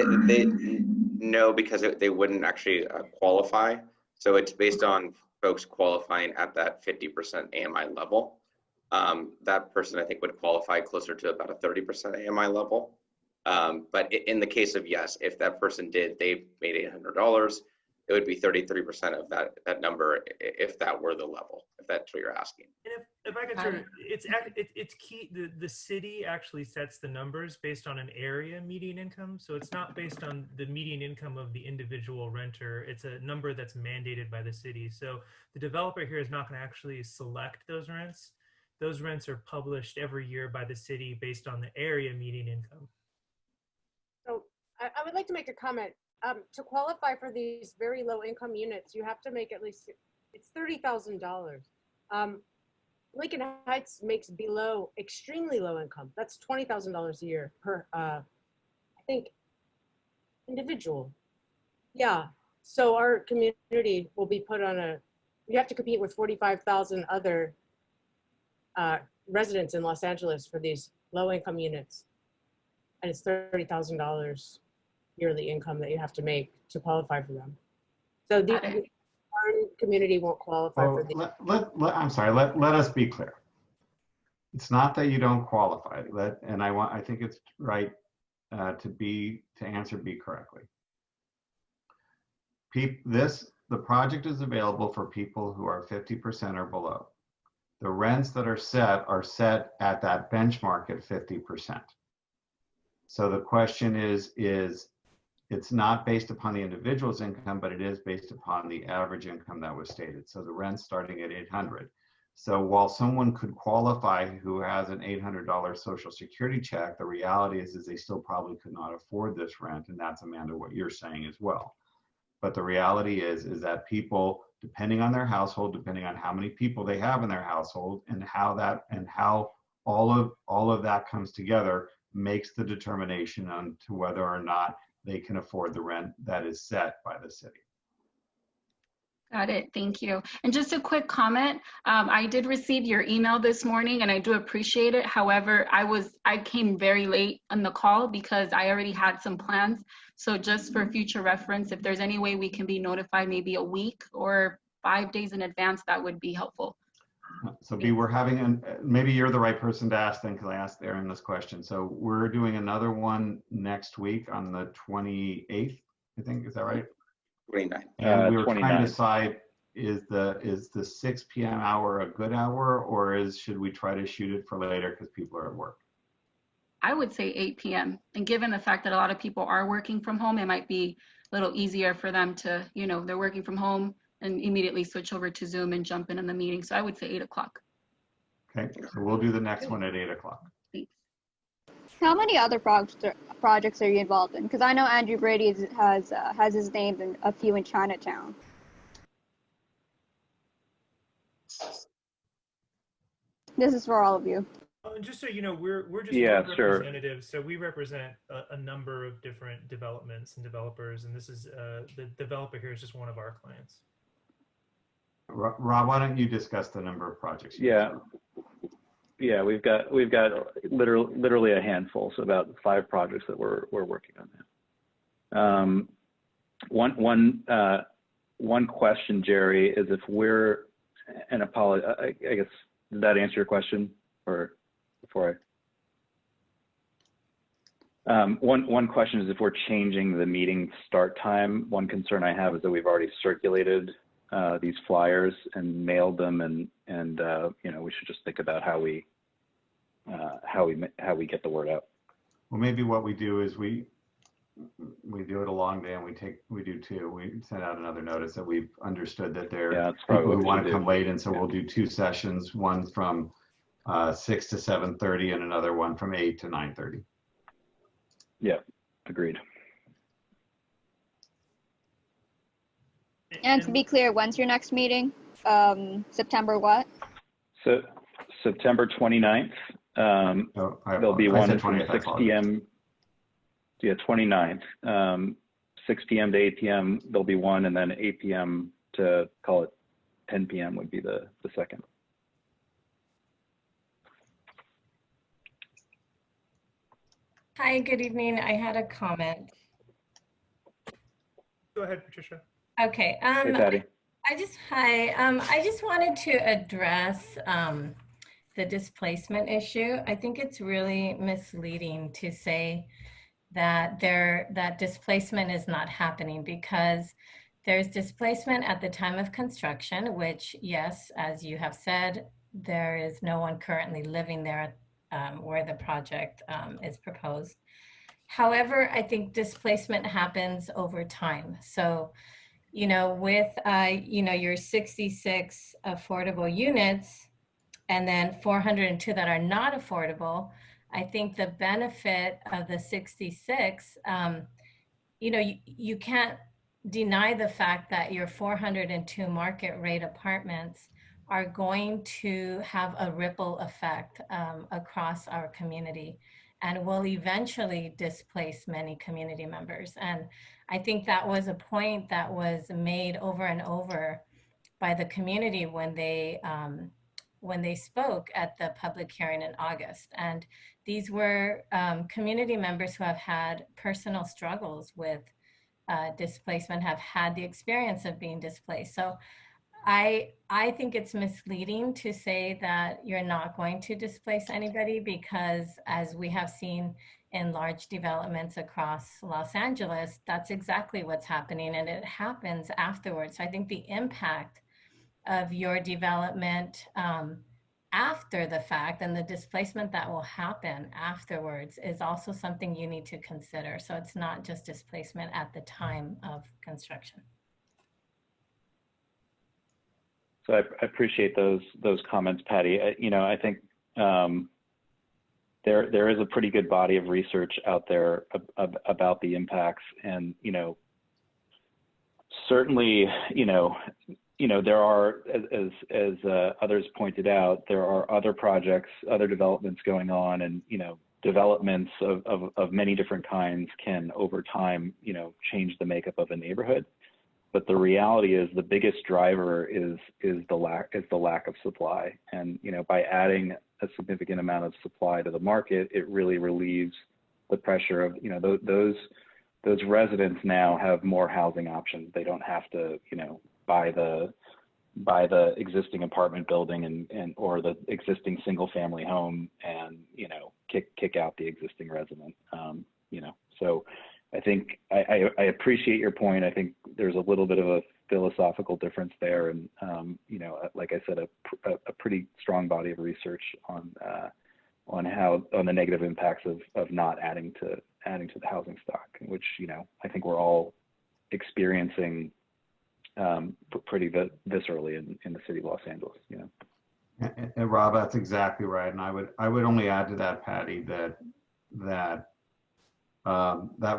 no, because they wouldn't actually qualify. So it's based on folks qualifying at that 50% AMI level. That person, I think, would qualify closer to about a 30% AMI level. But in the case of yes, if that person they made $800, it would be 33% of that number if that were the level, if that's what you're asking. And if I could sort of, it's key, the city actually sets the numbers based on an area median income. So it's not based on the median income of the individual renter. It's a number that's mandated by the city. So the developer here is not going to actually select those rents. Those rents are published every year by the city based on the area median income. So I would like to make a comment. To qualify for these very low income units, you have to make at least, it's $30,000. Lincoln Heights makes below extremely low income. That's $20,000 a year per, I think, individual. Yeah, so our community will be put on you have to compete with 45,000 other residents in Los Angeles for these low income units. And it's $30,000 yearly income that you have to make to qualify for them. So our community won't qualify for these. I'm sorry, let us be clear. It's not that you don't qualify, I think it's right to answer B correctly. The project is available for people who are 50% or below. The rents that are set at that benchmark at 50%. So the question is it's not based upon the individual's income, but it is based upon the average income that was stated. So the rent's starting at $800. So while someone could qualify who has an $800 Social Security check, the reality is they still probably could not afford this rent. And that's, Amanda, what you're saying as well. But the reality is that people, depending on their household, depending on how many people they have in their household and how all of that comes together, makes the determination on to whether or not they can afford the rent that is set by the city. Got it. Thank you. And just a quick comment. I did receive your email this morning and I do appreciate it. However, I came very late on the call because I already had some plans. So just for future reference, if there's any way we can be notified maybe a week or 5 days in advance, that would be helpful. So B, we're having, maybe you're the right person to ask then, because I asked Aaron this question. So we're doing another one next week on the 28th, I think, is that right? 29th. And we were 29th. trying to decide, is the 6 p.m. hour a good hour, or should we try to shoot it for later because people are at work? I would say 8 p.m. And given the fact that a lot of people are working from home, it might be a little easier for them to, you know, they're working from home and immediately switch over to Zoom and jump in the meeting. So I would say 8 o'clock. Okay, so we'll do the next one at 8 o'clock. How many other projects are you involved in? Because I know Andrew Brady has his name in a few in Chinatown. This is for all of you. And just so you know, we're just representatives, so we represent a number of different developments and developers, and this is the developer here is just one of our clients. Rob, why don't you discuss the number of projects? Yeah, we've got literally a handful, so about 5 projects that we're working on now. One question, Jerry, is if we're an apology. I guess, did that answer your question, or before I? One question is if we're changing the meeting start time. One concern I have is that we've already circulated these flyers and mailed them, and you know, we should just think about how we get the word out. Well, maybe what we do is we do it a long day and we do 2. We send out another notice that we've understood that there are people who want to come late, and so we'll do 2 sessions, one from 6 to 7:30 and another one from 8 to 9:30. Yeah, agreed. And to be clear, when's your next meeting? September what? So September 29th. There'll be one from 6 p.m. Yeah, 29th. 6 p.m. to 8 p.m. There'll be one, and then 8 p.m. to call it 10 p.m. would be the second. Hi, good evening. I had a comment. Go ahead, Patricia. Okay. Hey, Patty. I just wanted to address the displacement issue. I think it's really misleading to say that that displacement is not happening, because there's displacement at the time of construction, which, yes, as you have said, there is no one currently living there where the project is proposed. However, I think displacement happens over time. So, you know, with, you know, your 66 affordable units and then 402 that are not affordable, I think the benefit of the 66, you know, you can't deny the fact that your 402 market rate apartments are going to have a ripple effect across our community and will eventually displace many community members. And I think that was a point that was made over and over by the community when they spoke at the public hearing in August. And these were community members who have had personal struggles with displacement, have had the experience of being displaced. So I think it's misleading to say that you're not going to displace anybody, because as we have seen in large developments across Los Angeles, that's exactly what's happening, and it happens afterwards. So I think the impact of your development after the fact and the displacement that will happen afterwards is also something you need to consider. So it's not just displacement at the time of construction. So I appreciate those comments, Patty. You know, I think there is a pretty good body of research out there about the impacts, and you know, certainly, you know, there are, as others pointed out, there are other projects, other developments going on, and you know, developments of many different kinds can over time, you know, change the makeup of a neighborhood. But the reality is the biggest driver is the lack of supply. And you know, by adding a significant amount of supply to the market, it really relieves the pressure of, you know, those residents now have more housing options. They don't have to, you know, buy the existing apartment building and or the existing single family home and, you know, kick out the existing resident. You know, so I think I appreciate your point. I think there's a little bit of a philosophical difference there, and you know, like I said, a pretty strong body of research on the negative impacts of not adding to the housing stock, which, you know, I think we're all experiencing pretty viscerally in the city of Los Angeles, you know. And Rob, that's exactly right. And I would only add to that, Patty, that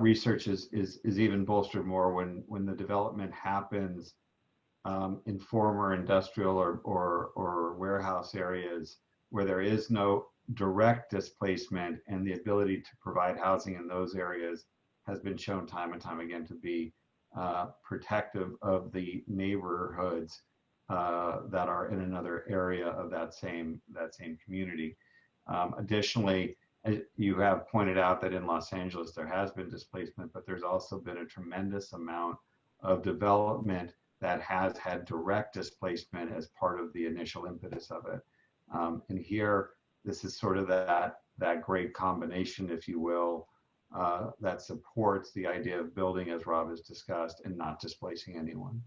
research is even bolstered more when the development happens in former industrial or warehouse areas where there is no direct displacement, and the ability to provide housing in those areas has been shown time and time again to be protective of the neighborhoods that are in another area of that same community. Additionally, you have pointed out that in Los Angeles there has been displacement, but there's also been a tremendous amount of development that has had direct displacement as part of the initial impetus of it. And here, this is sort of that great combination, if you will, that supports the idea of building, as Rob has discussed, and not displacing anyone.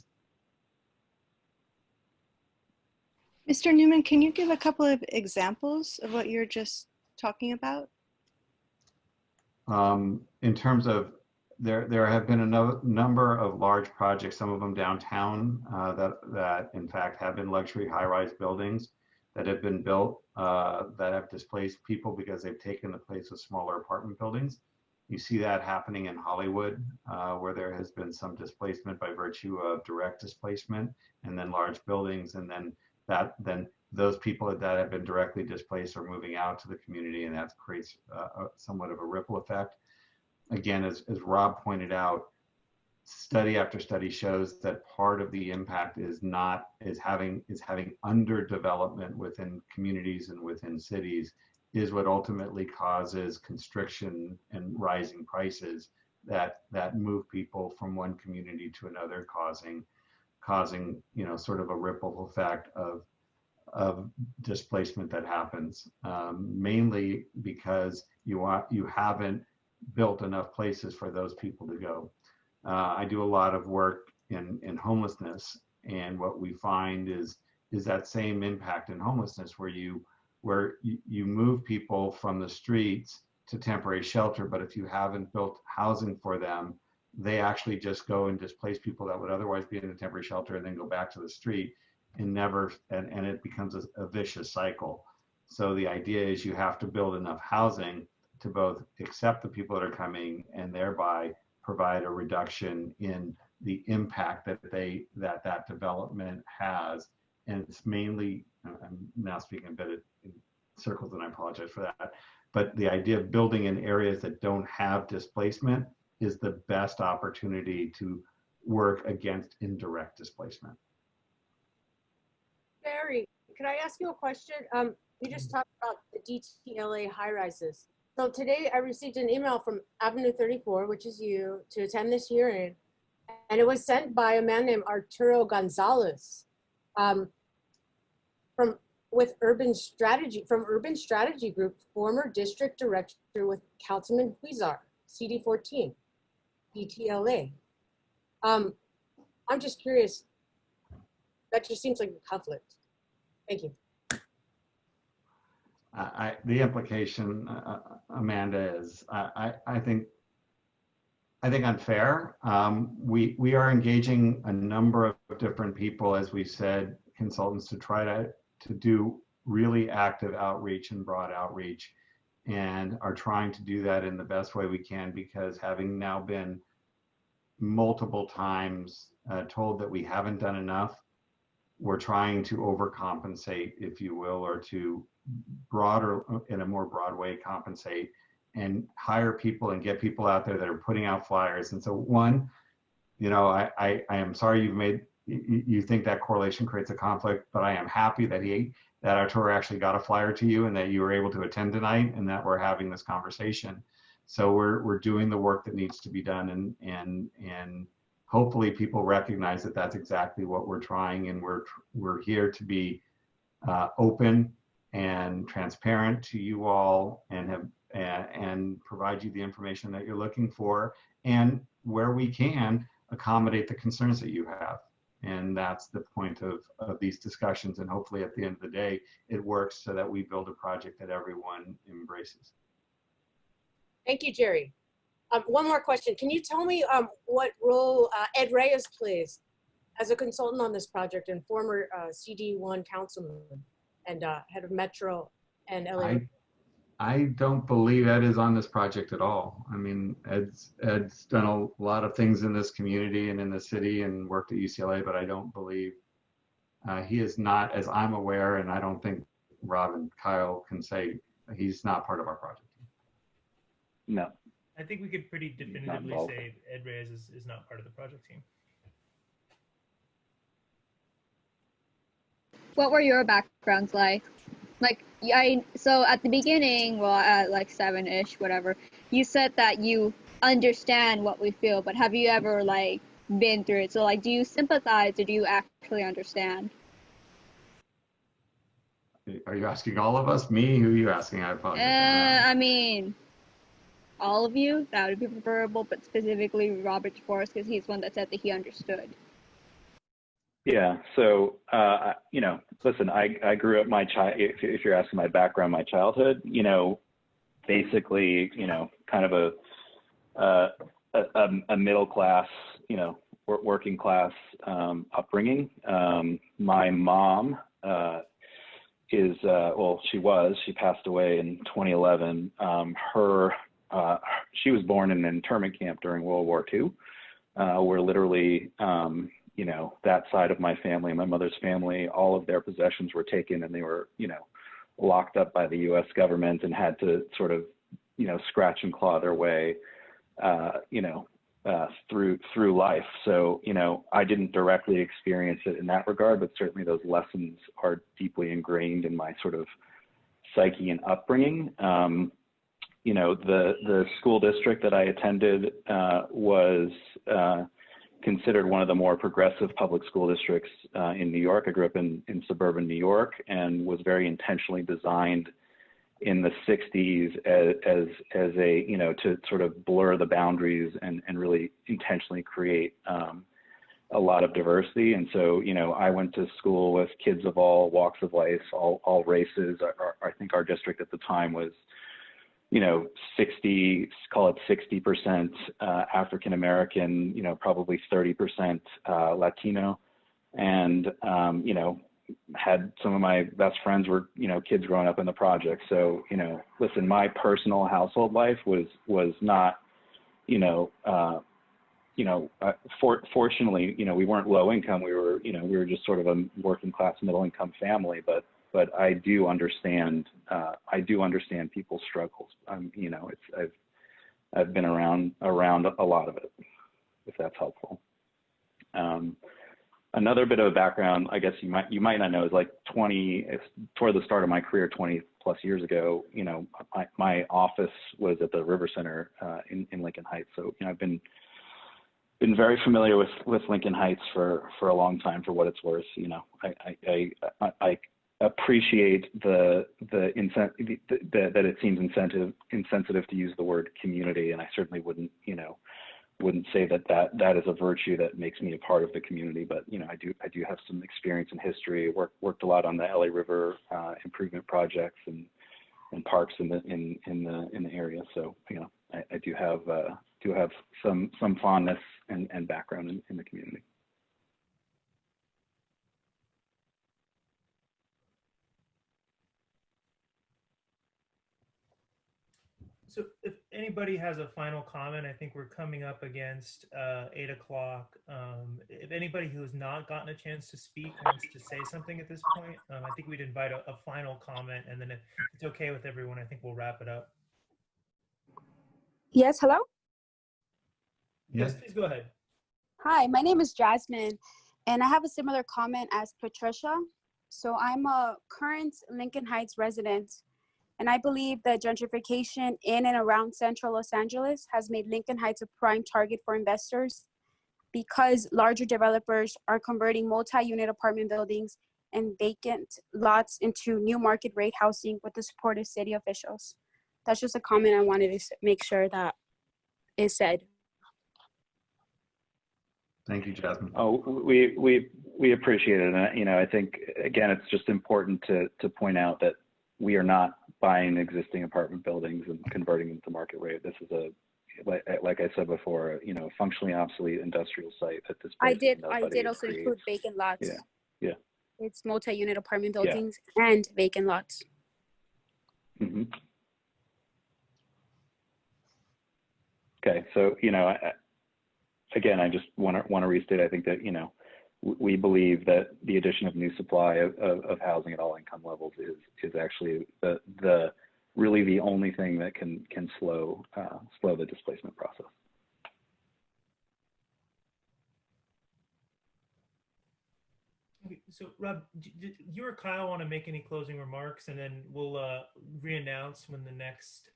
Mr. Neumann, can you give a couple of examples of what you're just talking about? In terms of, there have been a number of large projects, some of them downtown, that in fact have been luxury high-rise buildings that have been built that have displaced people because they've taken the place of smaller apartment buildings. You see that happening in Hollywood, where there has been some displacement by virtue of direct displacement, and then large buildings, and then those people that have been directly displaced are moving out to the community, and that creates somewhat of a ripple effect. Again, as Rob pointed out, study after study shows that part of the impact is having underdevelopment within communities and within cities is what ultimately causes constriction and rising prices that move people from one community to another, causing you know, sort of a ripple effect of displacement that happens, mainly because you haven't built enough places for those people to go. I do a lot of work in homelessness, and what we find is that same impact in homelessness, where you move people from the streets to temporary shelter, but if you haven't built housing for them, they actually just go and displace people that would otherwise be in a temporary shelter and then go back to the street, and it becomes a vicious cycle. So the idea is you have to build enough housing to both accept the people that are coming and thereby provide a reduction in the impact that development has. And it's mainly, I'm now speaking a bit in circles, and I apologize for that, but the idea of building in areas that don't have displacement is the best opportunity to work against indirect displacement. Barry, could I ask you a question? You just talked about the DTLA high rises. So today I received an email from Avenue 34, which is you, to attend this hearing. And it was sent by a man named Arturo Gonzalez from Urban Strategy Group, former district director with Councilman Huizar, CD14, DTLA. I'm just curious, that just seems like a conflict. Thank you. The implication, Amanda, is I think unfair. We are engaging a number of different people, as we said, consultants, to try to do really active outreach and broad outreach, and are trying to do that in the best way we can, because having now been multiple times told that we haven't done enough, we're trying to overcompensate, if you will, or to in a more broad way compensate and hire people and get people out there that are putting out flyers. And so one, you know, I am sorry you think that correlation creates a conflict, but I am happy that Arturo actually got a flyer to you and that you were able to attend tonight and that we're having this conversation. So we're doing the work that needs to be done, and hopefully people recognize that that's exactly what we're trying, and we're here to be open and transparent to you all, and provide you the information that you're looking for, and where we can accommodate the concerns that you have. And that's the point of these discussions. And hopefully at the end of the day, it works so that we build a project that everyone embraces. Thank you, Jerry. One more question. Can you tell me what role Ed Reyes plays as a consultant on this project and former CD1 councilman and head of Metro and LA? I don't believe Ed is on this project at all. I mean, Ed's done a lot of things in this community and in the city and worked at UCLA, but I don't believe he is not, as I'm aware, and I don't think Rob and Kyle can say he's not part of our project. No. I think we could pretty definitively say Ed Reyes is not part of the project team. What were your backgrounds like? So at the beginning, well, at like 7-ish, whatever, you said that you understand what we feel, but have you ever like been through it? So like, do you sympathize or do you actually understand? Are you asking all of us? Me? Who are you asking? I apologize. I mean, all of you, that would be preferable, but specifically Robert DeForest, because he's one that said that he understood. Yeah. So, you know, listen, I grew up if you're asking my background, my childhood, you know, basically, you know, kind of a middle class, you know, working class upbringing. My mom she passed away in 2011. She was born in an internment camp during World War II, where literally, you know, that side of my family, my mother's family, all of their possessions were taken and they were, you know, locked up by the U.S. government and had to sort of, you know, scratch and claw their way, you know, through life. So, you know, I didn't directly experience it in that regard, but certainly those lessons are deeply ingrained in my sort of psyche and upbringing. You know, the school district that I attended was considered one of the more progressive public school districts in New York. I grew up in suburban New York and was very intentionally designed in the 60s as a, you know, to sort of blur the boundaries and really intentionally create a lot of diversity. And so, you know, I went to school with kids of all walks of life, all races. I think our district at the time was, you know, 60% African-American, you know, probably 30% Latino. And, you know, had some of my best friends were, you know, kids growing up in the project. So, you know, listen, my personal household life was not, you know, fortunately, you know, we weren't low income. We were just sort of a working class, middle income family, but I do understand people's struggles. You know, I've been around a lot of it, if that's helpful. Another bit of a background, I guess you might not know, is like toward the start of my career, 20 plus years ago, you know, my office was at the River Center in Lincoln Heights. So, you know, I've been very familiar with Lincoln Heights for a long time, for what it's worth. You know, I appreciate that it seems insensitive to use the word community, and I certainly wouldn't say that is a virtue that makes me a part of the community. But, you know, I do have some experience in history. Worked a lot on the LA River improvement projects and parks in the area. So, you know, I do have some fondness and background in the community. So if anybody has a final comment, I think we're coming up against 8 o'clock. If anybody who has not gotten a chance to speak wants to say something at this point, I think we'd invite a final comment, and then if it's okay with everyone, I think we'll wrap it up. Yes, hello? Yes, please go ahead. Hi, my name is Jasmine, and I have a similar comment as Patricia. So I'm a current Lincoln Heights resident, and I believe that gentrification in and around central Los Angeles has made Lincoln Heights a prime target for investors because larger developers are converting multi-unit apartment buildings and vacant lots into new market rate housing with the support of city officials. That's just a comment I wanted to make sure that is said. Thank you, Jasmine. Oh, we appreciate it. And, you know, I think, again, it's just important to point out that we are not buying existing apartment buildings and converting them to market rate. This is a, like I said before, you know, functionally obsolete industrial site that this I place did also include vacant lots. Yeah, yeah. It's multi-unit apartment buildings and vacant lots. Mm-hmm. Okay, so, you know, again, I just want to restate, I think that, you know, we believe that the addition of new supply of housing at all income levels is actually the really the only thing that can slow the displacement process. Okay, so Rob, do you or Kyle want to make any closing remarks, and then we'll re-announce when the next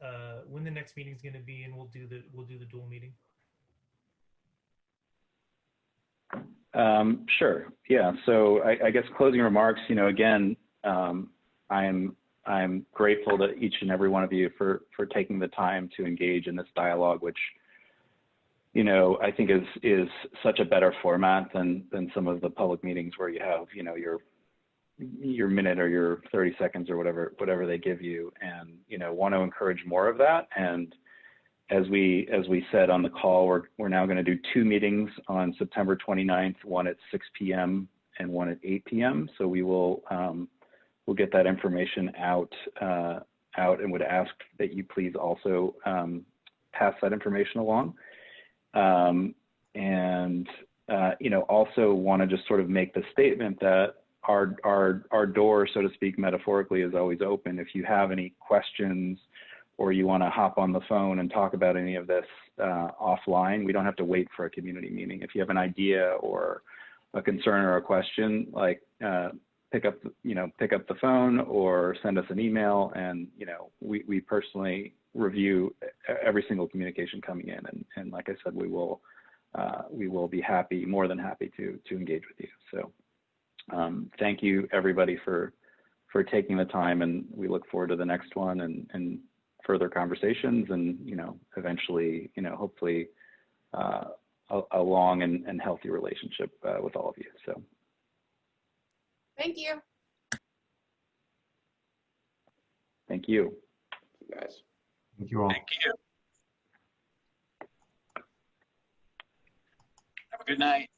meeting is going to be, and we'll do the dual meeting. Sure. Yeah. So I guess closing remarks. You know, again, I'm grateful to each and every one of you for taking the time to engage in this dialogue, which, you know, I think is such a better format than some of the public meetings where you have, you know, your minute or your 30 seconds or whatever they give you, and, you know, want to encourage more of that. And as we said on the call, we're now going to do 2 meetings on September 29th, one at 6 p.m. and one at 8 p.m. So we will we'll get that information out and would ask that you please also pass that information along. You know, also want to just sort of make the statement that our door, so to speak, metaphorically, is always open. If you have any questions or you want to hop on the phone and talk about any of this offline, we don't have to wait for a community meeting. If you have an idea or a concern or a question, like pick up the phone or send us an email, and, you know, we personally review every single communication coming in, and like I said, we will be more than happy to engage with you. So thank you everybody for taking the time, and we look forward to the next one and further conversations, and, you know, eventually, you know, hopefully a long and healthy relationship with all of you. So Thank you. thank you. You guys. Thank you all. Thank you. Have a good night.